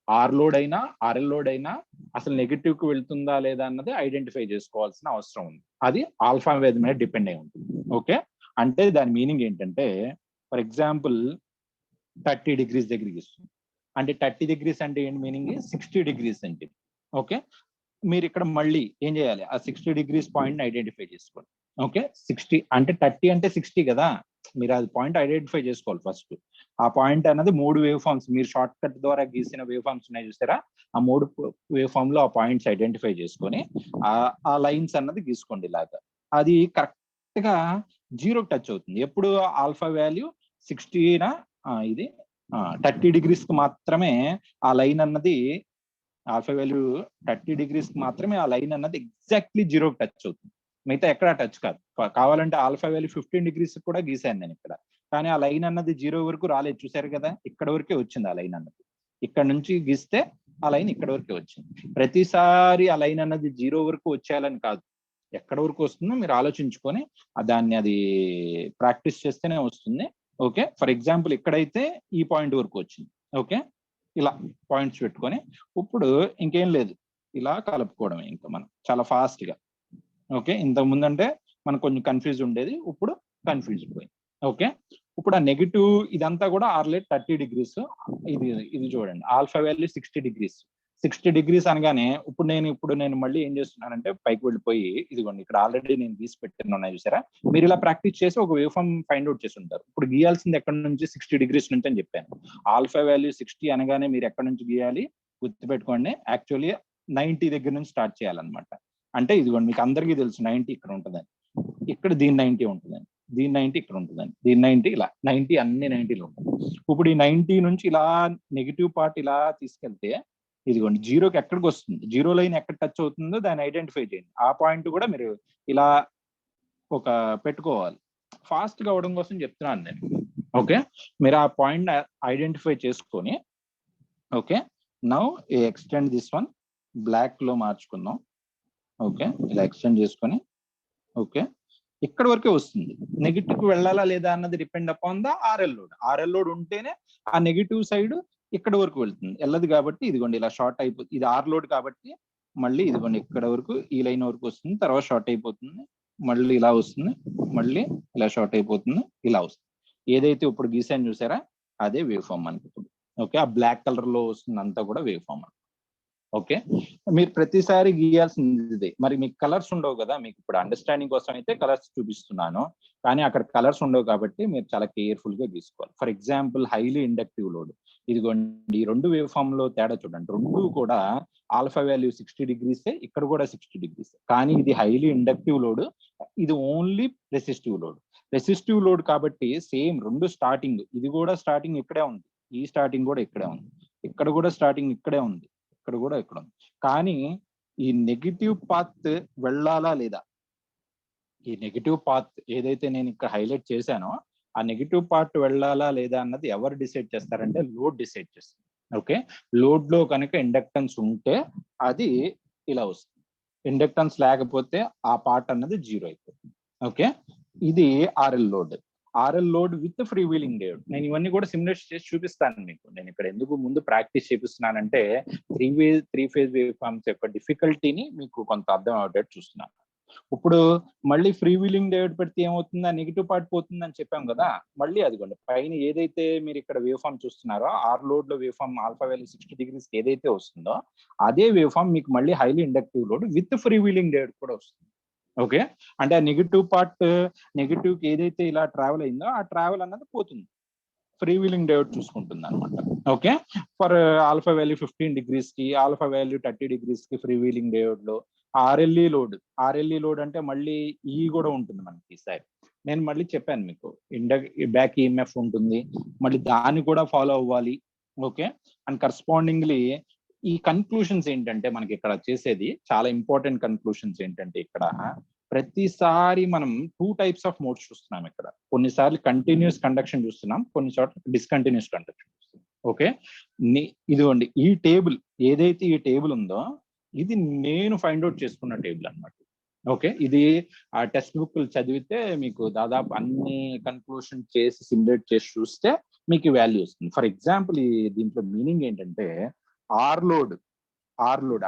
ఆర్ లోడ్ అయినా ఆర్ఎల్ లోడ్ అయినా అసలు నెగిటివ్ కి వెళ్తుందా లేదా అన్నది ఐడెంటిఫై చేసుకోవాల్సిన అవసరం ఉంది. అది ఆల్ఫా వేవ్ మీద డిపెండ్ అయి ఉంటుంది. ఓకే, అంటే దాని మీనింగ్ ఏంటంటే, ఫర్ ఎగ్జాంపుల్ 30 degrees దగ్గరికి ఇస్తుంది అంటే 30 degrees అంటే ఏంటి మీనింగ్? 60 degrees అంటే. ఓకే, మీరు ఇక్కడ మళ్ళీ ఏం చేయాలి? ఆ 60 degrees పాయింట్ ఐడెంటిఫై చేసుకోండి. ఓకే, 60 అంటే 30 అంటే 60 కదా, మీరు అది పాయింట్ ఐడెంటిఫై చేసుకోవాలి ఫస్ట్. ఆ పాయింట్ అన్నది 3 వేవ్ ఫార్మ్స్, మీరు షార్ట్ కట్ ద్వారా గీసిన వేవ్ ఫార్మ్స్ ఉన్నాయి చూసారా? ఆ 3 వేవ్ ఫామ్ లో ఆ పాయింట్స్ ఐడెంటిఫై చేసుకొని ఆ లైన్స్ అన్నది గీసుకోండి. ఇలాగా అది కరెక్ట్ గా 0కి టచ్ అవుతుంది. ఎప్పుడు? ఆల్ఫా వాల్యూ 60నా ఇది 30 degrees కి మాత్రమే ఆ లైన్ అన్నది, ఆల్ఫా వాల్యూ 30 degrees కి మాత్రమే ఆ లైన్ అన్నది ఎగ్జాక్ట్లీ 0కి టచ్ అవుతుంది. మిగతా ఎక్కడ టచ్ కాదు. కావాలంటే ఆల్ఫా వాల్యూ 15 degrees కూడా గీసాను నేను ఇక్కడ, కానీ ఆ లైన్ అన్నది 0 వరకు రాలేదు. చూసారు కదా, ఇక్కడ వరకే వచ్చింది ఆ లైన్ అన్నది. ఇక్కడ నుంచి గీస్తే ఆ లైన్ ఇక్కడ వరకే వచ్చింది. ప్రతిసారి ఆ లైన్ అన్నది 0 వరకు వచ్చేయాలని కాదు, ఎక్కడ వరకు వస్తుందో మీరు ఆలోచించుకొని దాన్ని అది ప్రాక్టీస్ చేస్తేనే వస్తుంది. ఓకే, ఫర్ ఎగ్జాంపుల్ ఇక్కడైతే ఈ పాయింట్ వరకు వచ్చింది. ఓకే, ఇలా పాయింట్స్ పెట్టుకొని ఇప్పుడు ఇంకేం లేదు, ఇలా కలుపుకోవడమే ఇంకా మనం చాలా ఫాస్ట్ గా. ఓకే, ఇంతకు ముందు అంటే మనకు కొంచెం కన్ఫ్యూజ్ ఉండేది, ఇప్పుడు కన్ఫ్యూజ్ పోయింది. ఓకే, ఇప్పుడు ఆ నెగిటివ్ ఇదంతా కూడా ఆర్లెట్ 30 degrees. ఇది చూడండి, ఆల్ఫా వాల్యూ 60 degrees. 60 degrees అనగానే ఇప్పుడు నేను మళ్ళీ ఏం చేస్తున్నానంటే పైకి వెళ్ళిపోయి, ఇదిగోండి ఇక్కడ ఆల్రెడీ నేను గీసి పెట్టిన ఉన్నాయి చూసారా? మీరు ఇలా ప్రాక్టీస్ చేసి ఒక వేవ్ ఫామ్ ఫైండ్ అవుట్ చేసి ఉంటారు. ఇప్పుడు గీయాల్సింది ఎక్కడ నుంచి? 60 degrees నుంచి అని చెప్పాను. ఆల్ఫా వాల్యూ 60 అనగానే మీరు ఎక్కడ నుంచి గీయాలి? గుర్తుపెట్టుకోండి, యాక్చువల్లీ 90 దగ్గర నుంచి స్టార్ట్ చేయాలన్నమాట. అంటే ఇదిగోండి మీకు అందరికీ తెలుసు 90 ఇక్కడ ఉంటుందని, ఇక్కడ దీని 90 ఉంటుందని, దీని 90 ఇక్కడ ఉంటుందని, దీని 90 ఇలా 90 అన్ని 90లు ఉంటుంది. ఇప్పుడు ఈ 90 నుంచి ఇలా నెగిటివ్ పార్ట్ ఇలా తీసుకెళ్తే ఇదిగోండి 0కి ఎక్కడికి వస్తుంది? 0 లైన్ ఎక్కడ టచ్ అవుతుందో దాన్ని ఐడెంటిఫై చేయండి. ఆ పాయింట్ కూడా మీరు ఇలా ఒక పెట్టుకోవాలి. ఫాస్ట్ గా అవడం కోసం చెప్తున్నాను నేను. ఓకే, మీరు ఆ పాయింట్ ఐడెంటిఫై చేసుకొని okay, now extend this one, black లో మార్చుకుందాం. ఓకే, ఇలా ఎక్స్టెండ్ చేసుకొని ఓకే, ఇక్కడ వరకే వస్తుంది. నెగిటివ్ కి వెళ్ళాలా లేదా అన్నది depend upon the RL load. RL load ఉంటేనే ఆ నెగిటివ్ సైడ్ ఇక్కడ వరకు వెళ్తుంది, వెళ్ళదు కాబట్టి ఇదిగోండి ఇలా షార్ట్ అయిపోతుంది. ఇది ఆర్ లోడ్ కాబట్టి మళ్ళీ ఇదిగోండి ఇక్కడ వరకు ఈ లైన్ వరకు వస్తుంది, తర్వాత షార్ట్ అయిపోతుంది, మళ్ళీ ఇలా వస్తుంది, మళ్ళీ ఇలా షార్ట్ అయిపోతుంది, ఇలా వస్తుంది. ఏదైతే ఇప్పుడు గీసాను చూసారా అదే వేవ్ ఫామ్ మనకి ఇప్పుడు. ఓకే, ఆ బ్లాక్ కలర్ లో వస్తుంది అంతా కూడా వేవ్ ఫామ్. ఓకే, మీరు ప్రతిసారి గీయాల్సింది ఇదే. మరి మీకు కలర్స్ ఉండవు కదా, మీకు ఇప్పుడు అండర్స్టాండింగ్ కోసం అయితే కలర్స్ చూపిస్తున్నాను, కానీ అక్కడ కలర్స్ ఉండవు కాబట్టి మీరు చాలా కేర్ఫుల్ గా గీసుకోవాలి. For example highly inductive load, ఇదిగోండి ఈ రెండు వేవ్ ఫామ్ లో తేడా చూడండి, రెండు కూడా ఆల్ఫా వాల్యూ 60 degrees, ఇక్కడ కూడా 60 degrees. కానీ ఇది హైలీ ఇండక్టివ్ లోడ్, ఇది only resistive load. Resistive load కాబట్టి సేమ్ రెండు స్టార్టింగ్, ఇది కూడా స్టార్టింగ్ ఇక్కడే ఉంది, ఈ స్టార్టింగ్ కూడా ఇక్కడే ఉంది, ఇక్కడ కూడా స్టార్టింగ్ ఇక్కడే ఉంది, ఇక్కడ కూడా ఇక్కడ ఉంది. కానీ ఈ నెగిటివ్ పాత్ వెళ్ళాలా లేదా, ఈ నెగిటివ్ పాత్ ఏదైతే నేను ఇక్కడ హైలైట్ చేశానో ఆ నెగిటివ్ పార్ట్ వెళ్ళాలా లేదా అన్నది ఎవరు డిసైడ్ చేస్తారంటే లోడ్ డిసైడ్ చేస్తారు. ఓకే, లోడ్ లో కనుక ఇండక్టెన్స్ ఉంటే అది ఇలా వస్తుంది, ఇండక్టెన్స్ లేకపోతే ఆ పార్ట్ అన్నది జీరో అయిపోతుంది. ఓకే, ఇది RL load. RL load with free wheeling diode. నేను ఇవన్నీ కూడా సిమ్యులేట్ చేసి చూపిస్తాను మీకు. నేను ఇక్కడ ఎందుకు ముందు ప్రాక్టీస్ చేపిస్తున్నానంటే త్రీ ఫేజ్ వేవ్ ఫార్మ్స్ యొక్క డిఫికల్టీని మీకు కొంత అర్థం అయ్యేటట్టు చూస్తున్నాను. ఇప్పుడు మళ్ళీ ఫ్రీ వీలింగ్ డయోడ్ పెడితే ఏమవుతుంది, ఆ నెగిటివ్ పార్ట్ పోతుంది అని చెప్పాం కదా. మళ్ళీ అదిగోండి పైన ఏదైతే మీరు ఇక్కడ వేవ్ ఫామ్ చూస్తున్నారో ఆర్ లోడ్ లో wave form alpha value 60 degrees ఏదైతే వస్తుందో అదే వేవ్ ఫామ్ మీకు మళ్ళీ highly inductive load with free wheeling diode కూడా వస్తుంది. ఓకే, అంటే ఆ నెగిటివ్ పార్ట్ నెగిటివ్ కి ఏదైతే ఇలా ట్రావెల్ అయిందో ఆ ట్రావెల్ అన్నది పోతుంది, ఫ్రీ వీలింగ్ డయోడ్ చూసుకుంటుంది అనమాట. Okay, for alpha value 15 degrees కి, ఆల్ఫా వాల్యూ 30 degrees కి ఫ్రీ వీలింగ్ డయోడ్ లో ఆర్ఎల్ఈ లోడ్ అంటే మళ్ళీ ఈ కూడా ఉంటుంది మనకి. ఈసారి నేను మళ్ళీ చెప్పాను మీకు బ్యాక్ ఈఎంఎఫ్ ఉంటుంది, మళ్ళీ దాన్ని కూడా ఫాలో అవ్వాలి. ఓకే, అండ్ కరస్పాండింగ్లీ ఈ కన్క్లూషన్స్ ఏంటంటే మనకి ఇక్కడ చేసేది చాలా ఇంపార్టెంట్ కన్క్లూషన్స్ ఏంటంటే ఇక్కడ ప్రతిసారి మనం 2 types ఆఫ్ మోడ్స్ చూస్తున్నాం. ఇక్కడ కొన్నిసార్లు కంటిన్యూస్ కండక్షన్ చూస్తున్నాం, కొన్ని చోట్ల డిస్కంటిన్యూస్ కండక్షన్ చూస్తున్నాం. ఓకే, ఇదిగోండి ఈ టేబుల్ ఏదైతే ఈ టేబుల్ ఉందో ఇది నేను ఫైండ్ అవుట్ చేసుకున్న టేబుల్ అన్నమాట. ఓకే, ఇది ఆ టెక్స్ట్ బుక్లు చదివితే మీకు దాదాపు అన్ని కన్క్లూషన్ చేసి సిమ్యులేట్ చేసి చూస్తే మీకు వాల్యూ వస్తుంది. ఫర్ ఎగ్జాంపుల్ ఈ దీంట్లో మీనింగ్ ఏంటంటే ఆర్ లోడ్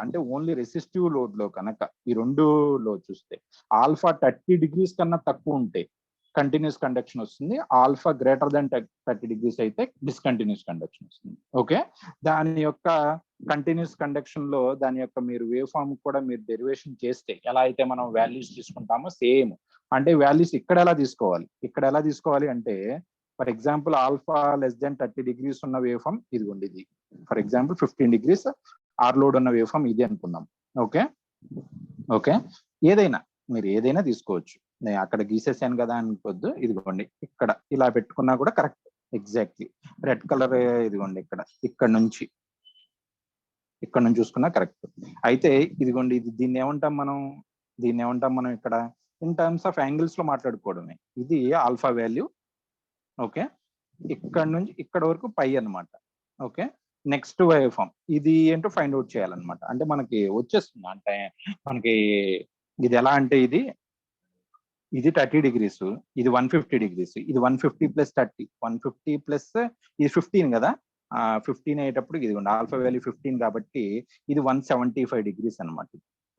అంటే ఓన్లీ రెసిస్టివ్ లోడ్ లో కనుక ఈ రెండులో చూస్తే ఆల్ఫా 30 degrees కన్నా తక్కువ ఉంటే కంటిన్యూస్ కండక్షన్ వస్తుంది, ఆల్ఫా గ్రేటర్ దాన్ 30 degrees అయితే డిస్కంటిన్యూస్ కండక్షన్ వస్తుంది. ఓకే, దాని యొక్క కంటిన్యూస్ కండక్షన్ లో దాని యొక్క మీరు వేవ్ ఫామ్ కూడా మీరు డెరివేషన్ చేస్తే ఎలా అయితే మనం వాల్యూస్ తీసుకుంటామో సేమ్, అంటే వాల్యూస్ ఇక్కడ ఎలా తీసుకోవాలి అంటే for example alpha less than 30 degrees ఉన్న వేవ్ ఫామ్ ఇదిగోండి, ఇది for example 15 degrees R load ఉన్న వేవ్ ఫామ్ ఇది అనుకుందాం. ఓకే, మీరు ఏదైనా తీసుకోవచ్చు, నేను అక్కడ గీసేసాను కదా అనుకోవద్దు. ఇదిగోండి ఇక్కడ ఇలా పెట్టుకున్నా కూడా కరెక్ట్, ఎగ్జాక్ట్లీ రెడ్ కలర్ ఇదిగోండి ఇక్కడ నుంచి చూసుకున్నా కరెక్ట్. అయితే ఇదిగోండి దీన్ని ఏమంటాం మనం ఇక్కడ ఇన్ టర్మ్స్ ఆఫ్ యాంగిల్స్ లో మాట్లాడుకోవడమే. ఇది ఆల్ఫా వాల్యూ. ఓకే, ఇక్కడ నుంచి ఇక్కడ వరకు పై అన్నమాట. ఓకే, నెక్స్ట్ వేవ్ ఫామ్ ఇది ఏంటో ఫైండ్ అవుట్ చేయాలన్నమాట. అంటే మనకి వచ్చేస్తుంది, అంటే మనకి ఇది ఎలా అంటే ఇది 30 degrees, ఇది 150 degrees, ఇది 150 + 30, 150 ప్లస్ ఇది 15 కదా, 15 అయ్యేటప్పుడు ఇదిగోండి ఆల్ఫా వాల్యూ 15 కాబట్టి ఇది 175 degrees అనమాట.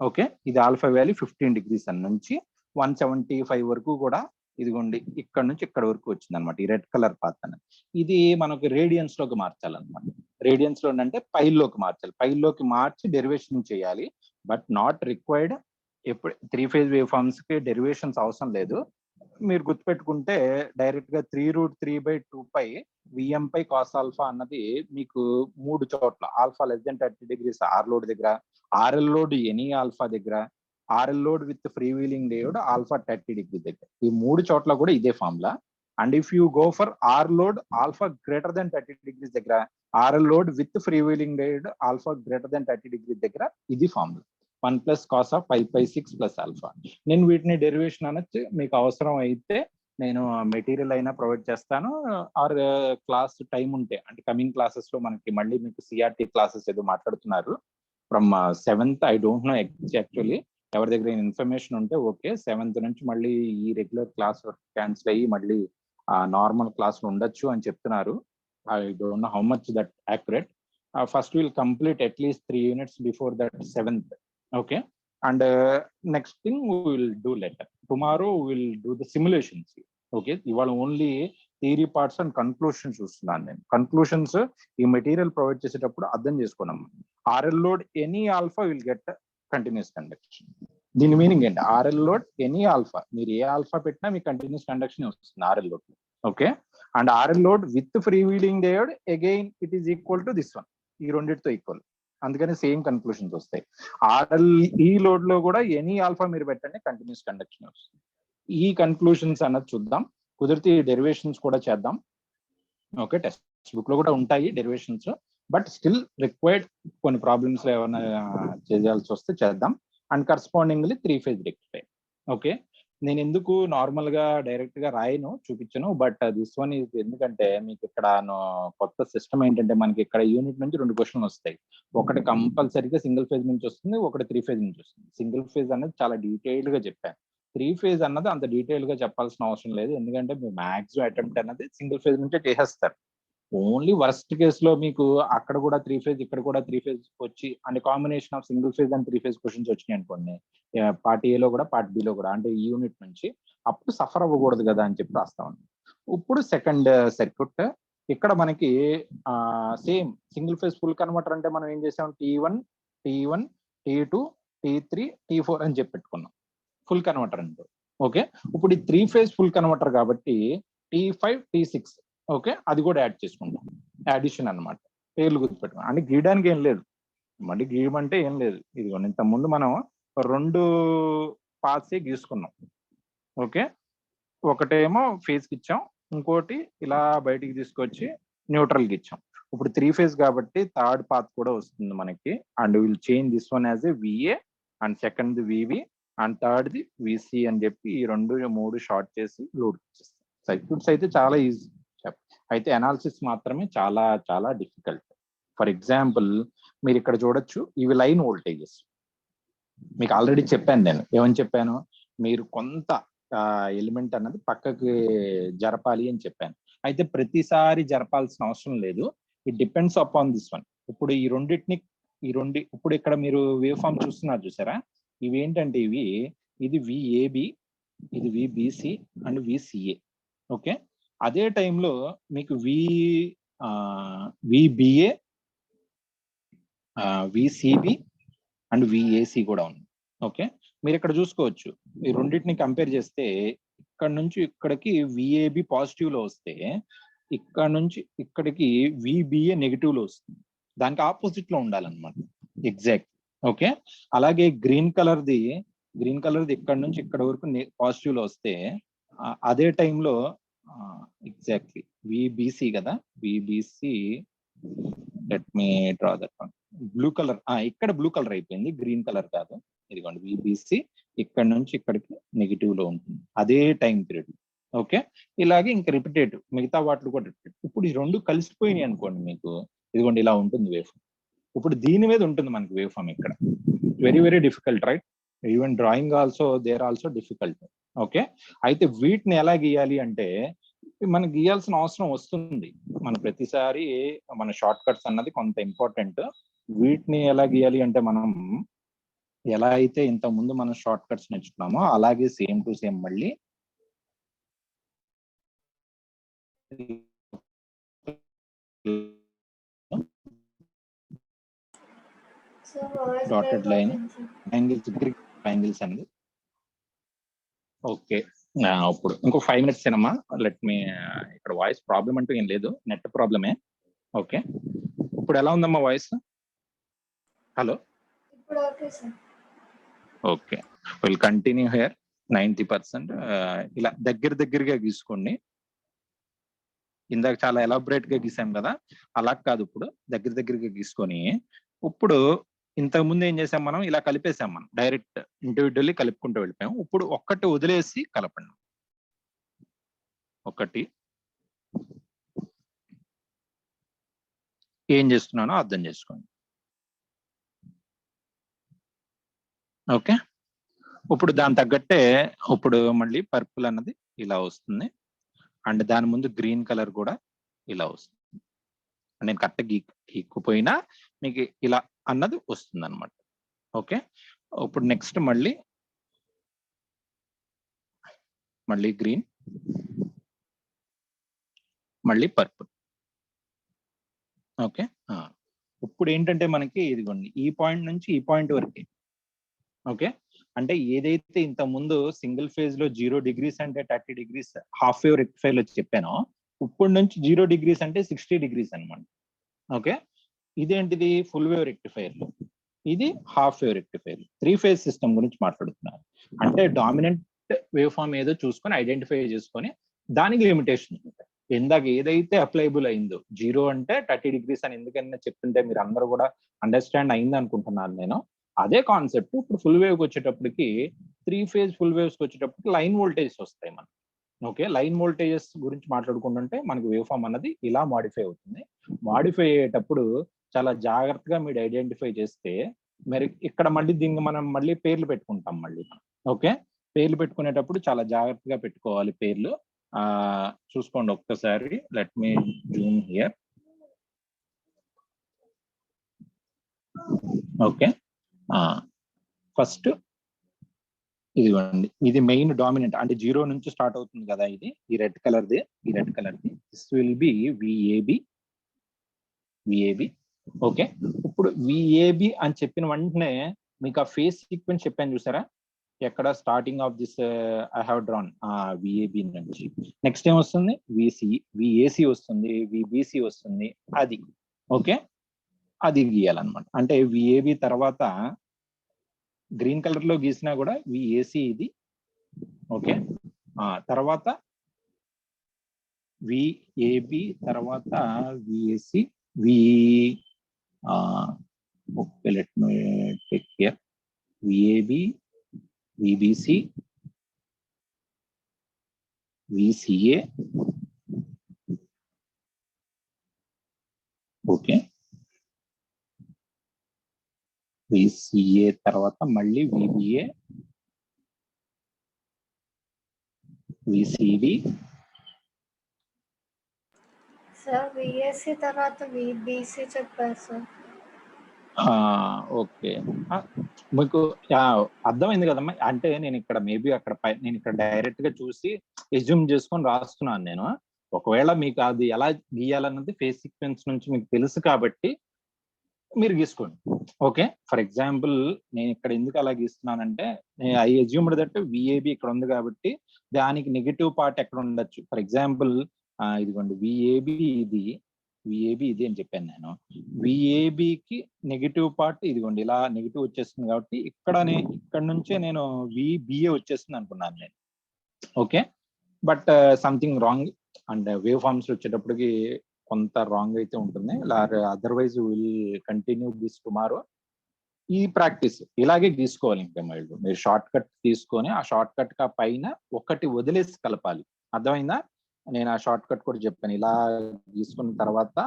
ఓకే, ఇది ఆల్ఫా వాల్యూ 15 degrees అని నుంచి 175 వరకు కూడా ఇదిగోండి ఇక్కడ నుంచి ఇక్కడ వరకు వచ్చింది అనమాట. ఈ రెడ్ కలర్ పాత్ అని ఇది మనకి రేడియన్స్ లోకి మార్చాలన్నమాట. రేడియన్స్ లో అంటే పైల్లోకి మార్చాలి, పైల్లోకి మార్చి డెరివేషన్ చేయాలి. But not required. ఎప్పుడు 3 phase వేవ్ ఫార్మ్స్ కి డెరివేషన్స్ అవసరం లేదు. మీరు గుర్తుపెట్టుకుంటే డైరెక్ట్ గా 3√3/2π విఎం పై కాస్ ఆల్ఫా అన్నది మీకు 3 చోట్ల alpha less than 30 degrees R load దగ్గర, ఆర్ఎల్ లోడ్ ఎనీ ఆల్ఫా దగ్గర, RL load with free wheeling diode alpha 30 degrees దగ్గర, ఈ 3 చోట్ల కూడా ఇదే formula. And if you go for R load alpha greater than 30 degrees దగ్గర, RL load with free wheeling diode alpha greater than 30 degrees దగ్గర ఇది formula 1 + cos of π/6 + alpha. నేను వీటిని డెరివేషన్ అనొచ్చు, మీకు అవసరం అయితే నేను మెటీరియల్ అయినా ప్రొవైడ్ చేస్తాను. ఆర్ క్లాస్ టైం ఉంటే అంటే కమింగ్ క్లాసెస్ లో మనకి మళ్ళీ మీకు సిఆర్టీ క్లాసెస్ ఏదో మాట్లాడుతున్నారు from 7th. I don't know actually, ఎవరి దగ్గర ఇన్ఫర్మేషన్ ఉంటే ఓకే. 7th నుంచి మళ్ళీ ఈ రెగ్యులర్ క్లాస్ క్యాన్సిల్ అయ్యి మళ్ళీ నార్మల్ క్లాసులు ఉండొచ్చు అని చెప్తున్నారు. I don't know how much that accurate. First will complete at least 3 units before that 7th. Okay, and next thing we will do later. Tomorrow we will do the simulations. Okay, ఇవాళ only theory parts and conclusions చూస్తున్నాను నేను. Conclusions ఈ material provide చేసేటప్పుడు అర్థం చేసుకున్నాం. RL load any alpha will get continuous conduction. దీని meaning ఏంటి, RL load any alpha, మీరు ఏ ఆల్ఫా పెట్టినా మీకు కంటిన్యూస్ కండక్షన్ వస్తుంది RL load. Okay, and RL load with free wheeling diode again it is equal to this one, ఈ రెండింటితో equal. అందుకని సేమ్ కన్క్లూషన్స్ వస్తాయి. ఆర్ఎల్ ఈ లోడ్ లో కూడా ఎనీ ఆల్ఫా మీరు పెట్టండి కంటిన్యూస్ కండక్షన్ వస్తుంది. ఈ కన్క్లూషన్స్ అన్నది చూద్దాం, కుదిరితే ఈ డెరివేషన్స్ కూడా చేద్దాం. ఓకే, టెక్స్ట్ బుక్ లో కూడా ఉంటాయి డెరివేషన్స్, బట్ స్టిల్ రిక్వైర్డ్ కొన్ని ప్రాబ్లమ్స్ లో ఏమైనా చేయాల్సి వస్తే చేద్దాం. And కరస్పాండింగ్లీ 3-phase rectifier. ఓకే, నేను ఎందుకు నార్మల్ గా డైరెక్ట్ గా రాయను, చూపించను, బట్ దిస్ వన్ ఈజ్ ఎందుకంటే మీకు ఇక్కడ కొత్త సిస్టమ్ ఏంటంటే మనకి ఇక్కడ యూనిట్ నుంచి 2 క్వశ్చన్లు వస్తాయి. ఒకటి కంపల్సరీగా సింగిల్ ఫేజ్ నుంచి వస్తుంది, ఒకటి 3-phase నుంచి వస్తుంది. సింగిల్ ఫేజ్ అనేది చాలా డీటెయిల్డ్ గా చెప్పాను, 3-phase అన్నది అంత డీటెయిల్ గా చెప్పాల్సిన అవసరం లేదు, ఎందుకంటే మీరు మాక్సిమం అటెంప్ట్ అన్నది సింగిల్ ఫేజ్ నుంచే చేసేస్తారు. ఓన్లీ వర్స్ట్ కేస్ లో మీకు అక్కడ కూడా 3-phase ఇక్కడ కూడా 3-phase వచ్చి and combination of single phase and 3-phase questions వచ్చినాయి అనుకోండి, పార్ట్ ఏలో కూడా పార్ట్ బిలో కూడా, అంటే ఈ యూనిట్ నుంచి, అప్పుడు సఫర్ అవ్వకూడదు కదా అని చెప్పి రాస్తా ఉన్నాం. ఇప్పుడు సెకండ్ సర్క్యూట్ ఇక్కడ మనకి same single phase full converter అంటే మనం ఏం చేసాం, T1, T2, T3, T4 అని చెప్పి పెట్టుకున్నాం ఫుల్ కన్వర్టర్ అంటే. ఓకే, ఇప్పుడు ఈ 3-phase ఫుల్ కన్వర్టర్ కాబట్టి T5, T6, ఓకే, అది కూడా యాడ్ చేసుకుంటాం, అడిషన్ అన్నమాట. పేర్లు గుర్తుపెట్టుకున్నాం అంటే గీయడానికి ఏం లేదు, మళ్ళీ గీయమంటే ఏం లేదు. ఇది ఇంత ముందు మనం 2 పాత్సే గీసుకున్నాం. ఓకే, ఒకటేమో ఫేజ్ కి ఇచ్చాం, ఇంకోటి ఇలా బయటికి తీసుకొచ్చి న్యూట్రల్ కి ఇచ్చాం. ఇప్పుడు 3-phase కాబట్టి థర్డ్ పాత్ కూడా వస్తుంది మనకి, and will change this one as a VA and second VB and third the VC అని చెప్పి ఈ 2-3 షార్ట్ చేసి లోడ్ ఇచ్చేస్తాం. సర్క్యూట్స్ అయితే చాలా ఈజీ, అయితే అనాలిసిస్ మాత్రమే చాలా చాలా డిఫికల్ట్. ఫర్ ఎగ్జాంపుల్ మీరు ఇక్కడ చూడొచ్చు, ఇవి లైన్ వోల్టేజెస్. మీకు ఆల్రెడీ చెప్పాను, నేను ఏమని చెప్పాను, మీరు కొంత ఎలిమెంట్ అన్నది పక్కకి జరపాలి అని చెప్పాను. అయితే ప్రతిసారి జరపాల్సిన అవసరం లేదు, it depends upon this one. ఇప్పుడు ఈ రెండింటిని ఇప్పుడు ఇక్కడ మీరు వేవ్ ఫామ్ చూస్తున్నారు చూసారా, ఇవి ఏంటంటే ఇది VAB, ఇది VBC అండ్ VCA. ఓకే, అదే టైంలో మీకు VBA, VCB అండ్ VAC కూడా ఉంది. ఓకే, మీరు ఇక్కడ చూసుకోవచ్చు, ఈ రెండింటిని కంపేర్ చేస్తే ఇక్కడ నుంచి ఇక్కడికి VAB పాజిటివ్ లో వస్తే, ఇక్కడ నుంచి ఇక్కడికి VBA నెగిటివ్ లో వస్తుంది. దానికి ఆపోజిట్ లో ఉండాలన్నమాట ఎగ్జాక్ట్. ఓకే, అలాగే గ్రీన్ కలర్ది ఇక్కడ నుంచి ఇక్కడ వరకు పాజిటివ్ లో వస్తే, అదే టైంలో ఎగ్జాక్ట్లీ VBC కదా, VBC, let me draw that one, blue colour, ఇక్కడ బ్లూ కలర్ అయిపోయింది, గ్రీన్ కలర్ కాదు. ఇదిగోండి VBC ఇక్కడ నుంచి ఇక్కడికి నెగిటివ్ లో ఉంటుంది అదే టైం పీరియడ్. ఓకే, ఇలాగే ఇంకా రిపిటేటివ్ మిగతా వాటిలో కూడా రిపిటేటివ్. ఇప్పుడు ఈ 2 కలిసిపోయినాయి అనుకోండి, మీకు ఇదిగోండి ఇలా ఉంటుంది వేవ్ ఫామ్. ఇప్పుడు దీని మీద ఉంటుంది మనకి వేవ్ ఫామ్. ఇక్కడ very very difficult, right? Even drawing also there also difficult. Okay, అయితే వీటిని ఎలా గీయాలి అంటే మనకి గీయాల్సిన అవసరం వస్తుంది. మన ప్రతిసారి మన షార్ట్ కట్స్ అన్నది కొంత ఇంపార్టెంట్. వీటిని ఎలా గీయాలి అంటే మనం ఎలా అయితే ఇంత ముందు మనం షార్ట్ కట్స్ నేర్చుకున్నామో అలాగే సేమ్ టు సేమ్ మళ్ళీ డాటెడ్ లైన్ యాంగిల్స్ అనేది. ఓకే, ఇప్పుడు ఇంకో 5 minutes ఏనమ్మా, లెట్ మీ, ఇక్కడ వాయిస్ ప్రాబ్లం అంటూ ఏం లేదు, నెట్ ప్రాబ్లమే. ఓకే, ఇప్పుడు ఎలా ఉందమ్మా voice? Hello, okay, will continue here 90%. ఇలా దగ్గరగా గీసుకోండి. ఇందాక చాలా ఎలాబరేట్ గా గీసాం కదా, అలా కాదు, ఇప్పుడు దగ్గరగా గీసుకొని, ఇప్పుడు ఇంతకు ముందు ఏం చేసాం మనం, ఇలా కలిపేసాం, మనం డైరెక్ట్ ఇండివిజువల్లీ కలుపుకుంటూ వెళ్ళిపోయాం. ఇప్పుడు ఒక్కటి వదిలేసి కలపండి, ఒకటి ఏం చేస్తున్నానో అర్థం చేసుకోండి. ఓకే, ఇప్పుడు దాని తగ్గట్టే ఇప్పుడు మళ్ళీ పర్పుల్ అన్నది ఇలా వస్తుంది, అండ్ దాని ముందు గ్రీన్ కలర్ కూడా ఇలా వస్తుంది. నేను కరెక్ట్ గీక్కుపోయినా మీకు ఇలా అన్నది వస్తుంది అనమాట. ఓకే, ఇప్పుడు నెక్స్ట్ మళ్ళీ గ్రీన్, మళ్ళీ పర్పుల్. ఓకే, ఇప్పుడు ఏంటంటే మనకి ఇదిగోండి ఈ పాయింట్ నుంచి ఈ పాయింట్ వరకే. ఓకే, అంటే ఏదైతే ఇంత ముందు సింగిల్ ఫేజ్ లో 0 degrees అంటే 30 degrees హాఫ్ వేవ్ రెక్టిఫైర్ లో చెప్పానో, ఇప్పుడు నుంచి 0 degrees అంటే 60 degrees అనమాట. ఓకే, ఇదేంటిది ఫుల్ వేవ్ రెక్టిఫైర్ లో, ఇది half wave rectifier. 3 phase system గురించి మాట్లాడుతున్నారు. అంటే డామినెంట్ వేవ్ ఫామ్ ఏదో చూసుకొని ఐడెంటిఫై చేసుకొని దానికి లిమిటేషన్ ఉంటాయి. ఇందాక ఏదైతే అప్లైబుల్ అయిందో 0 అంటే 30 degrees అని ఎందుకన్నా చెప్తుంటే మీరు అందరూ కూడా అండర్స్టాండ్ అయింది అనుకుంటున్నాను నేను. అదే కాన్సెప్ట్ ఇప్పుడు ఫుల్ వేవ్ కి వచ్చేటప్పటికి 3 phase ఫుల్ వేవ్స్ కి వచ్చేటప్పటికి లైన్ వోల్టేజ్ వస్తాయి మనకి. ఓకే, లైన్ వోల్టేజెస్ గురించి మాట్లాడుకుంటుంటే మనకి వేవ్ ఫామ్ అన్నది ఇలా మాడిఫై అవుతుంది. మాడిఫై అయ్యేటప్పుడు చాలా జాగ్రత్తగా మీరు ఐడెంటిఫై చేస్తే మరి ఇక్కడ మళ్ళీ దీన్ని మనం మళ్ళీ పేర్లు పెట్టుకుంటాం మళ్ళీ. ఓకే, పేర్లు పెట్టుకునేటప్పుడు చాలా జాగ్రత్తగా పెట్టుకోవాలి పేర్లు. చూసుకోండి ఒక్కసారి, let me Zoom here. Okay, first ఇదిగోండి, ఇది మెయిన్ డామినెంట్ అంటే 0 నుంచి స్టార్ట్ అవుతుంది కదా, ఇది ఈ రెడ్ కలర్ది, ఈ రెడ్ కలర్ది. This will B VAB. Okay, ఇప్పుడు విఏబి అని చెప్పిన వెంటనే మీకు ఆ ఫేస్ సీక్వెన్స్ చెప్పాను చూసారా, ఎక్కడ starting of this I have drawn VAB నుంచి. నెక్స్ట్ ఏం వస్తుంది, విఏసి వస్తుంది, విబిసి వస్తుంది, అది ఓకే, అది గీయాలన్నమాట. అంటే విఏబి తర్వాత గ్రీన్ కలర్ లో గీసినా కూడా విఏసి ఇది. ఓకే, తర్వాత విఏబి తర్వాత విఏసి okay, let me take care. VAB, VBC, VCA, okay, VCA తర్వాత మళ్ళీ విబిఏ, విసిబి. సార్ విఎస్సి తర్వాత విబిసి చెప్పారు సార్. ఓకే, మీకు అర్థమైంది కదమ్మా. అంటే నేను ఇక్కడ మేబీ అక్కడ నేను ఇక్కడ డైరెక్ట్ గా చూసి ఎజ్యూమ్ చేసుకొని రాస్తున్నాను నేను. ఒకవేళ మీకు అది ఎలా గీయాలన్నది ఫేస్ సీక్వెన్స్ నుంచి మీకు తెలుసు కాబట్టి మీరు గీసుకోండి. ఓకే, ఫర్ ఎగ్జాంపుల్ నేను ఇక్కడ ఎందుకు అలా గీస్తున్నానంటే ఐ ఎజ్యూమ్డ్ దట్ విఏబి ఇక్కడ ఉంది కాబట్టి దానికి నెగిటివ్ పార్ట్ ఎక్కడ ఉండొచ్చు. ఫర్ ఎగ్జాంపుల్ ఇదిగోండి విఏబి ఇది అని చెప్పాను నేను. విఏబికి నెగిటివ్ పార్ట్ ఇదిగోండి ఇలా నెగిటివ్ వచ్చేస్తుంది కాబట్టి ఇక్కడ నుంచే నేను విబిఏ వచ్చేస్తుంది అనుకున్నాను నేను. Okay, but something wrong. And waveforms వచ్చేటప్పటికి కొంత రాంగ్ అయితే ఉంటుంది. Otherwise will continue this tomorrow. ఈ ప్రాక్టీస్ ఇలాగే గీసుకోవాలి. ఇంకా మీరు షార్ట్ కట్ తీసుకొని ఆ షార్ట్ కట్ కా పైన ఒకటి వదిలేసి కలపాలి. అర్థమైందా? నేను ఆ షార్ట్ కట్ కూడా చెప్పాను. ఇలా గీసుకున్న తర్వాత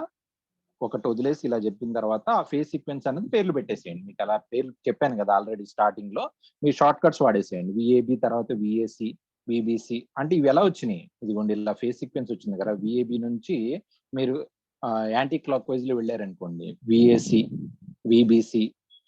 ఒకటి వదిలేసి ఇలా చెప్పిన తర్వాత ఆ ఫేస్ సీక్వెన్స్ అనేది పేర్లు పెట్టేసేయండి. మీకు అలా పేర్లు చెప్పాను కదా ఆల్రెడీ స్టార్టింగ్ లో, మీరు షార్ట్ కట్స్ వాడేసేయండి. విఏబి తర్వాత విఏసి, విబిసి అంటే ఇవి ఎలా వచ్చినాయి, ఇదిగోండి ఇలా ఫేస్ సీక్వెన్స్ వచ్చింది కదా. విఏబి నుంచి మీరు యాంటీ క్లాక్ వైజ్ లో వెళ్ళారనుకోండి, విఏసి, విబిసి,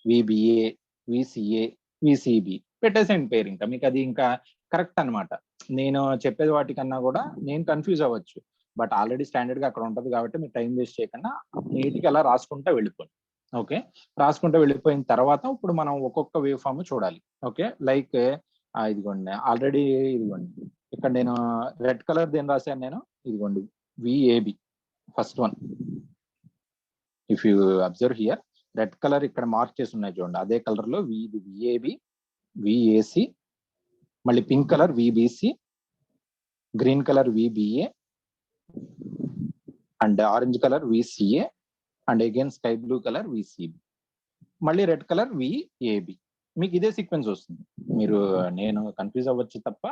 విబిఏ, విసిఏ, విసిబి పెట్టేసేయండి పేరు. ఇంకా మీకు అది ఇంకా కరెక్ట్ అనమాట. నేను చెప్పేది వాటికన్నా కూడా నేను కన్ఫ్యూజ్ అవ్వచ్చు, బట్ ఆల్రెడీ స్టాండర్డ్ గా అక్కడ ఉంటది కాబట్టి మీరు టైం వేస్ట్ చేయకుండా నీట్గా అలా రాసుకుంటా వెళ్ళిపోండి. ఓకే, రాసుకుంటూ వెళ్ళిపోయిన తర్వాత ఇప్పుడు మనం ఒక్కొక్క వేవ్ ఫామ్ చూడాలి. ఓకే, లైక్ ఇదిగోండి ఆల్రెడీ ఇదిగోండి ఇక్కడ నేను రెడ్ కలర్ దేని రాశాను నేను, ఇదిగోండి VAB first one. If you observe here red colour ఇక్కడ మార్క్ చేసి ఉన్నాయి చూడండి, అదే కలర్ లో విఏబి, విఏసి, మళ్ళీ pink colour VBC, green colour VBA and orange colour VCA and again sky blue colour VCB, మళ్ళీ రెడ్ కలర్ విఏబి. మీకు ఇదే సీక్వెన్స్ వస్తుంది. మీరు నేను కన్ఫ్యూజ్ అవ్వచ్చు తప్ప,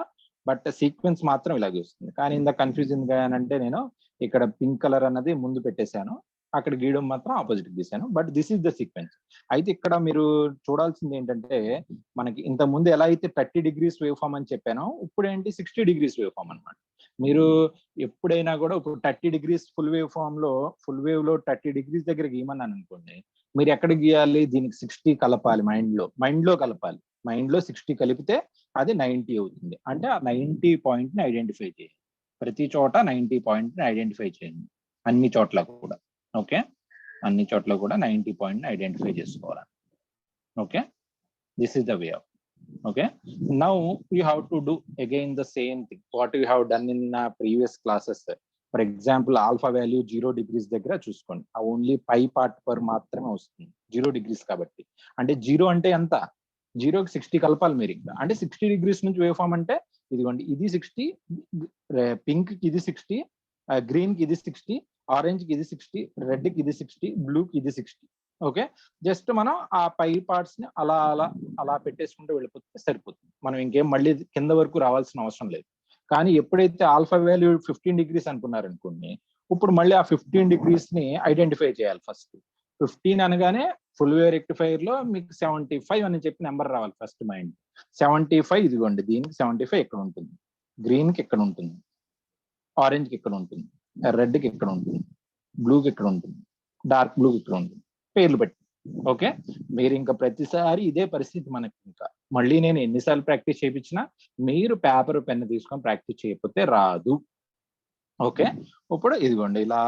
బట్ సీక్వెన్స్ మాత్రం ఇలాగే వస్తుంది. కానీ ఇంత కన్ఫ్యూజింగ్ గా అంటే నేను ఇక్కడ పింక్ కలర్ అన్నది ముందు పెట్టేశాను, అక్కడ గీయడం మాత్రం ఆపోజిట్ గీసాను. But this is the sequence. అయితే ఇక్కడ మీరు చూడాల్సింది ఏంటంటే, మనకి ఇంత ముందు ఎలా అయితే 30 degrees వేవ్ ఫామ్ అని చెప్పానో, ఇప్పుడు ఏంటి 60 degrees వేవ్ ఫామ్ అనమాట. మీరు ఎప్పుడైనా కూడా ఇప్పుడు 30 degrees ఫుల్ వేవ్ ఫామ్ లో, ఫుల్ వేవ్ లో 30 degrees దగ్గర గీయమన్నాను అనుకోండి, మీరు ఎక్కడ గీయాలి, దీనికి 60 కలపాలి, మైండ్ లో కలపాలి. మైండ్ లో 60 కలిపితే అది 90 అవుతుంది. అంటే ఆ 90 పాయింట్ ని ఐడెంటిఫై చేయండి. ప్రతి చోట 90 పాయింట్ ని ఐడెంటిఫై చేయండి, అన్ని చోట్ల కూడా. ఓకే, అన్ని చోట్ల కూడా 90 పాయింట్ ని ఐడెంటిఫై చేసుకోవాలి. Okay, this is the way of. Okay, now you have to do again the same thing what you have done in previous classes. For example alpha value 0 degrees దగ్గర చూసుకోండి, only పై part per మాత్రమే వస్తుంది 0 degrees కాబట్టి. అంటే 0 అంటే ఎంత, 0కి 60 కలపాలి మీరు ఇంకా. అంటే 60 degrees నుంచి వేవ్ ఫామ్ అంటే ఇదిగోండి, ఇది 60, పింక్ కి ఇది 60, గ్రీన్ కి ఇది 60, ఆరెంజ్ కి ఇది 60, రెడ్ కి ఇది 60, బ్లూ కి ఇది 60. ఓకే, జస్ట్ మనం ఆ పై పార్ట్స్ ని అలా అలా అలా పెట్టేసుకుంటూ వెళ్ళిపోతే సరిపోతుంది. మనం ఇంకేం మళ్ళీ కింద వరకు రావాల్సిన అవసరం లేదు. కానీ ఎప్పుడైతే ఆల్ఫా వాల్యూ 15 degrees అనుకున్నారు అనుకోండి, ఇప్పుడు మళ్ళీ ఆ 15 degrees ని ఐడెంటిఫై చేయాలి. ఫస్ట్ 15 అనగానే ఫుల్ వేవ్ రెక్టిఫైర్ లో మీకు 75 అని చెప్పి నెంబర్ రావాలి ఫస్ట్ మైండ్. 75 ఇదిగోండి, దీనికి 75 ఇక్కడ ఉంటుంది, గ్రీన్ కి ఇక్కడ ఉంటుంది, ఆరెంజ్ కి ఇక్కడ ఉంటుంది, రెడ్ కి ఇక్కడ ఉంటుంది, బ్లూ కి ఇక్కడ ఉంటుంది, డార్క్ బ్లూ కి ఇక్కడ ఉంటుంది, పేర్లు పెట్టి. ఓకే, మీరు ఇంకా ప్రతిసారి ఇదే పరిస్థితి మనకి. ఇంకా మళ్ళీ నేను ఎన్నిసార్లు ప్రాక్టీస్ చేయించినా మీరు పేపర్ పెన్ తీసుకొని ప్రాక్టీస్ చేయకపోతే రాదు. ఓకే, ఇప్పుడు ఇదిగోండి ఇలా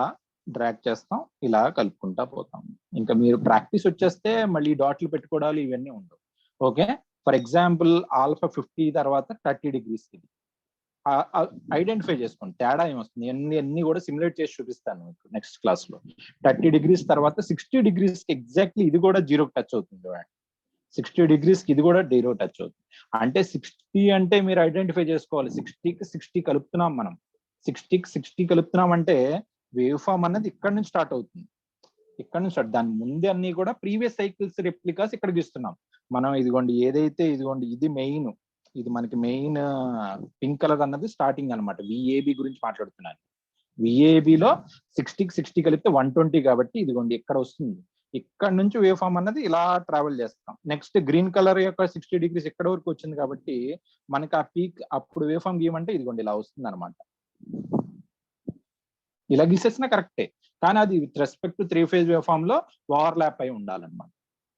డ్రాగ్ చేస్తాం, ఇలా కలుపుకుంటా పోతాం. ఇంకా మీరు ప్రాక్టీస్ వచ్చేస్తే మళ్ళీ డాట్లు పెట్టుకోవడాలు ఇవన్నీ ఉండవు. ఓకే, ఫర్ ఎగ్జాంపుల్ ఆల్ఫా 50 తర్వాత 30 degrees ఇది ఐడెంటిఫై చేసుకోండి, తేడా ఏమొస్తుంది. అన్ని కూడా సిమ్యులేట్ చేసి చూపిస్తాను మీకు నెక్స్ట్ క్లాస్ లో. 30 degrees తర్వాత 60 degrees కి ఎగ్జాక్ట్లీ ఇది కూడా 0కి టచ్ అవుతుంది. 60 degrees కి ఇది కూడా 0 టచ్ అవుతుంది. అంటే 60 అంటే మీరు ఐడెంటిఫై చేసుకోవాలి, 60కి 60 కలుపుతున్నాం మనం. 60కి 60 కలుపుతున్నాం అంటే వేవ్ ఫామ్ అన్నది ఇక్కడ నుంచి స్టార్ట్ అవుతుంది, ఇక్కడ నుంచి స్టార్ట్. దాని ముందే అన్ని కూడా ప్రీవియస్ సైకిల్స్ రెప్లికాస్ ఇక్కడ గీస్తున్నాం మనం. ఇదిగోండి ఏదైతే ఇదిగోండి ఇది మెయిన్, ఇది మనకి మెయిన్ పింక్ కలర్ అన్నది స్టార్టింగ్ అనమాట. విఏబి గురించి మాట్లాడుతున్నాను. విఏబిలో 60కి 60 కలిపితే 120 కాబట్టి ఇదిగోండి ఇక్కడ వస్తుంది. ఇక్కడ నుంచి వేవ్ ఫామ్ అన్నది ఇలా ట్రావెల్ చేస్తాం. నెక్స్ట్ గ్రీన్ కలర్ యొక్క 60 degrees ఎక్కడ వరకు వచ్చింది కాబట్టి మనకి ఆ పీక్ అప్పుడు వేవ్ ఫామ్ గీయమంటే ఇదిగోండి ఇలా వస్తుంది అనమాట. ఇలా గీసేసినా కరెక్టే, కానీ అది with respect to 3 phase wave form లో ఓవర్లాప్ అయి ఉండాలన్నమాట.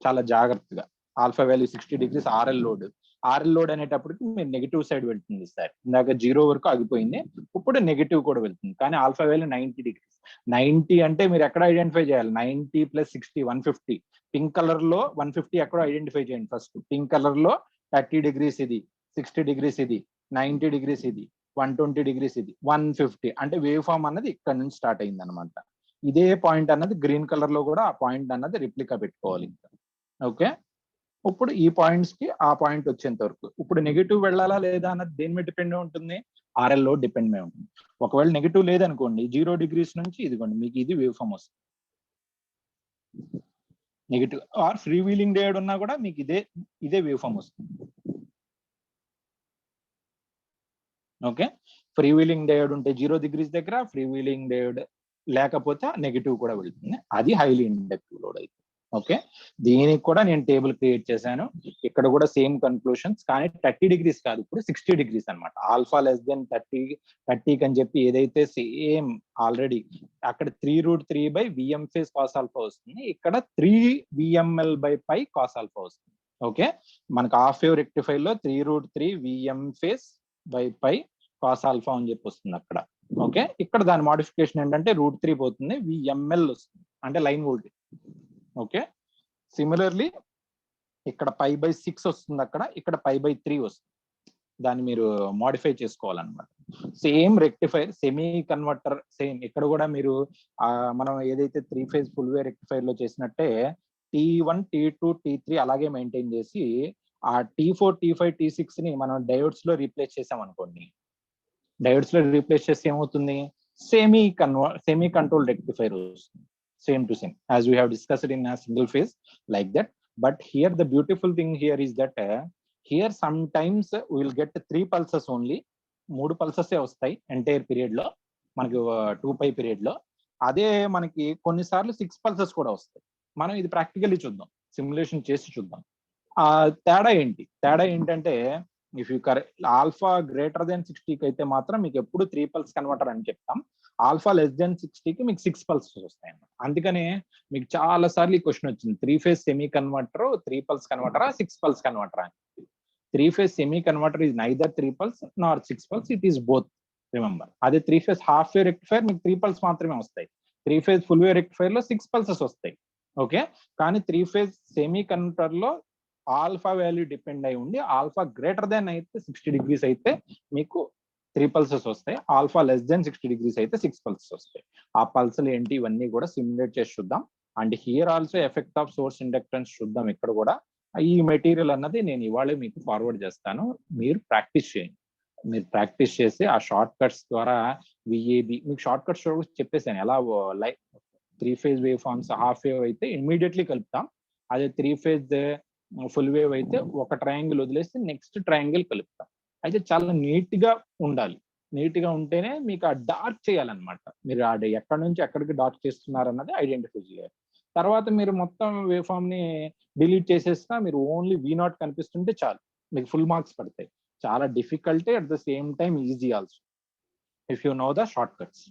చాలా జాగ్రత్తగా. Alpha value 60 degrees RL load అనేటప్పటికి మీరు నెగిటివ్ సైడ్ వెళ్తుంది సార్. ఇందాక 0 వరకు ఆగిపోయింది, ఇప్పుడు నెగిటివ్ కూడా వెళ్తుంది. కానీ ఆల్ఫా వాల్యూ 90 degrees. 90 అంటే మీరు ఎక్కడ ఐడెంటిఫై చేయాలి, 90 + 60 150. పింక్ కలర్ లో 150 ఎక్కడో ఐడెంటిఫై చేయండి ఫస్ట్. పింక్ కలర్ లో 30 degrees ఇది, 60 degrees ఇది, 90 degrees ఇది, 120 degrees ఇది, 150. అంటే వేవ్ ఫామ్ అన్నది ఇక్కడ నుంచి స్టార్ట్ అయింది అనమాట. ఇదే పాయింట్ అన్నది గ్రీన్ కలర్ లో కూడా ఆ పాయింట్ అన్నది రిప్లికా పెట్టుకోవాలి ఇంకా. ఓకే, ఇప్పుడు ఈ పాయింట్స్ కి ఆ పాయింట్ వచ్చేంత వరకు ఇప్పుడు నెగిటివ్ వెళ్ళాలా లేదా అన్నది దేని మీద డిపెండ్ ఉంటుంది, ఆర్ఎల్ లో డిపెండ్ అయి ఉంటుంది. ఒకవేళ నెగిటివ్ లేదనుకోండి 0 degrees నుంచి ఇదిగోండి మీకు ఇది వేవ్ ఫామ్ వస్తుంది. Negative or free wheeling diode ఉన్నా కూడా మీకు ఇదే వేవ్ ఫామ్ వస్తుంది. ఓకే, ఫ్రీ వీలింగ్ డయోడ్ ఉంటే 0 degrees దగ్గర, ఫ్రీ వీలింగ్ డయోడ్ లేకపోతే నెగిటివ్ కూడా వెళ్తుంది. అది హైలీ ఇండక్టివ్ లోడ్ అయితే. ఓకే, దీనికి కూడా నేను టేబుల్ క్రియేట్ చేశాను. ఇక్కడ కూడా సేమ్ కన్క్లూషన్స్, కానీ 30 degrees కాదు, ఇప్పుడు 60 degrees అనమాట. ఆల్ఫా <30 అని చెప్పి ఏదైతే సేమ్ ఆల్రెడీ అక్కడ 3√3 విఎం ఫేజ్ కాస్ ఆల్ఫా వస్తుంది, ఇక్కడ 3VML/π కాస్ ఆల్ఫా వస్తుంది. ఓకే, మనకు హాఫ్ వేవ్ రెక్టిఫైర్ లో 3√3 విఎం ఫేజ్ π కాస్ ఆల్ఫా అని చెప్పి వస్తుంది అక్కడ. ఓకే, ఇక్కడ దాని మోడిఫికేషన్ ఏంటంటే √3 పోతుంది, VML వస్తుంది, అంటే లైన్ వోల్టేజ్. ఓకే, సిమిలర్లీ ఇక్కడ π/6 వస్తుంది, అక్కడ ఇక్కడ π/3 వస్తుంది. దాన్ని మీరు మోడిఫై చేసుకోవాలన్నమాట. Same rectifier semi converter same ఇక్కడ కూడా మీరు మనం ఏదైతే 3 phase ఫుల్ వే రెక్టిఫైర్ లో చేసినట్టే T1 T2 T3 అలాగే మెయింటైన్ చేసి ఆ T4 T5 T6 ని మనం డయోడ్స్ లో రీప్లేస్ చేసాం అనుకోండి. డయోడ్స్ లో రీప్లేస్ చేస్తే ఏమవుతుంది, సెమీ కంట్రోల్ రెక్టిఫైర్ వస్తుంది. Same to same as we have discussed in a single phase like that. But here the beautiful thing here is that here sometimes we will get 3 pulses only. 3 pulses వస్తాయి entire period లో మనకి 2π period లో. అదే మనకి కొన్నిసార్లు 6 pulses కూడా వస్తాయి. మనం ఇది ప్రాక్టికల్లీ చూద్దాం, సిమ్యులేషన్ చేసి చూద్దాం. తేడా ఏంటంటే if you alpha greater than 60కి అయితే మాత్రం మీకు ఎప్పుడు 3 pulse కన్వర్టర్ అని చెప్తాం. ఆల్ఫా <60కి మీకు 6 pulses వస్తాయి అన్నమాట. అందుకనే మీకు చాలా సార్లు ఈ క్వశ్చన్ వచ్చింది, 3 phase semi converter 3 pulse కన్వర్టరా 6 pulse కన్వర్టరా అని. 3 phase semi converter is neither 3 pulse Nar 6 pulse, it is both, remember. అదే 3 phase హాఫ్ వేవ్ రెక్టిఫైర్ మీకు 3 pulse మాత్రమే వస్తాయి. 3 phase ఫుల్ వేవ్ రెక్టిఫైర్ లో 6 pulses వస్తాయి. ఓకే, కానీ 3 phase సెమీ కన్వర్టర్ లో alpha value depend అయి ఉండి ఆల్ఫా గ్రేటర్ దెన్ అయితే 60 degrees అయితే మీకు 3 పల్సెస్ వస్తాయి. ఆల్ఫా లెస్ దెన్ 60 degrees అయితే 6 పల్సెస్ వస్తాయి. ఆ పల్సులు ఏంటి ఇవన్నీ కూడా సిమ్యులేట్ చేసి చూద్దాం. And here also effect of swords inductance చూద్దాం. ఇక్కడ కూడా ఈ మెటీరియల్ అన్నది నేను ఇవాళ మీకు ఫార్వర్డ్ చేస్తాను. మీరు ప్రాక్టీస్ చేయండి. మీరు ప్రాక్టీస్ చేసి ఆ షార్ట్ కట్స్ ద్వారా విఏబి మీకు షార్ట్ కట్స్ చెప్పేసాను ఎలా like 3 phase wave forms half wave అయితే ఇమీడియట్లీ కలుపుతాం. అదే 3 phase ఫుల్ వేవ్ అయితే ఒక ట్రయాంగిల్ వదిలేసి నెక్స్ట్ ట్రయాంగిల్ కలుపుతాం. అయితే చాలా నీట్ గా ఉండాలి. నీట్ గా ఉంటేనే మీకు ఆ డార్క్ చేయాలన్నమాట. మీరు ఎక్కడి నుంచి ఎక్కడికి డార్క్ చేస్తున్నారు అన్నది ఐడెంటిఫై చేయాలి. తర్వాత మీరు మొత్తం వేవ్ ఫామ్ ని డిలీట్ చేసేస్తా మీరు ఓన్లీ V0 కనిపిస్తుంటే చాలు, మీకు ఫుల్ మార్క్స్ పడతాయి. చాలా difficult at the same time easy also if you know the short cuts.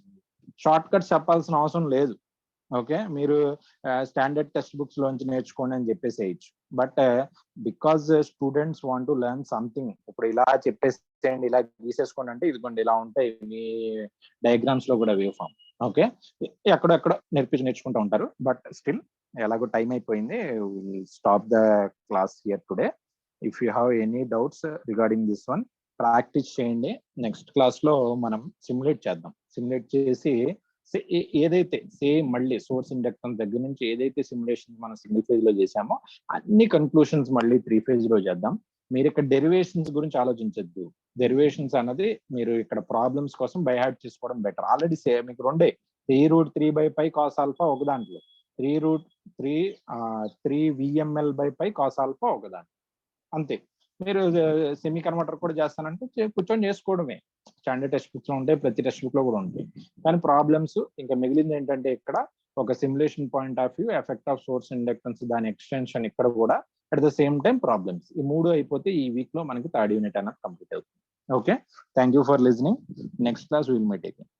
Short cuts చెప్పాల్సిన అవసరం లేదు. ఓకే, మీరు స్టాండర్డ్ టెక్స్ట్ బుక్స్ లోంచి నేర్చుకోండి అని చెప్పేసేయచ్చు. But because students want to learn something, ఇప్పుడు ఇలా చెప్పేసేయండి ఇలా గీసేసుకోండి అంటే ఇదిగోండి ఇలా ఉంటాయి మీ డయాగ్రామ్స్ లో కూడా వేవ్ ఫామ్. ఓకే, ఎక్కడెక్కడ నేర్చుకుంటూ ఉంటారు. బట్ స్టిల్ ఎలాగో టైం అయిపోయింది, stop the class here today. If you have any doubts regarding this one practice చేయండి. నెక్స్ట్ క్లాస్ లో మనం సిమ్యులేట్ చేద్దాం. సిమ్యులేట్ చేసి ఏదైతే సేమ్ మళ్ళీ సోర్స్ ఇండక్టెన్స్ దగ్గర నుంచి ఏదైతే సిమ్యులేషన్ మనం సింగిల్ ఫేజ్ లో చేసామో అన్ని కన్క్లూషన్స్ మళ్ళీ 3 phase లో చేద్దాం. మీరు ఇక్కడ డెరివేషన్స్ గురించి ఆలోచించద్దు. డెరివేషన్స్ అన్నది మీరు ఇక్కడ ప్రాబ్లమ్స్ కోసం బై హార్ట్ చేసుకోవడం బెటర్. ఆల్రెడీ మీకు రెండే 3√3/π cos ఆల్ఫా ఒక దాంట్లో, 3√3 VML/π cos ఆల్ఫా ఒక దాంట్లో, అంతే. మీరు సెమీ కన్వర్టర్ కూడా చేస్తానంటే కూర్చొని చేసుకోవడమే. స్టాండర్డ్ టెక్స్ట్ బుక్స్ లో ఉంటాయి, ప్రతి టెక్స్ట్ బుక్ లో కూడా ఉంటాయి. కానీ ప్రాబ్లమ్స్ ఇంకా మిగిలింది ఏంటంటే ఇక్కడ ఒక simulation point of view, effect of swords inductance, దాని ఎక్స్టెన్షన్ ఇక్కడ కూడా, at the same time problems. ఈ 3 అయిపోతే ఈ వీక్ లో మనకి థర్డ్ యూనిట్ అనేది కంప్లీట్ అవుతుంది. Okay, thank you for listening. Next class will meet again.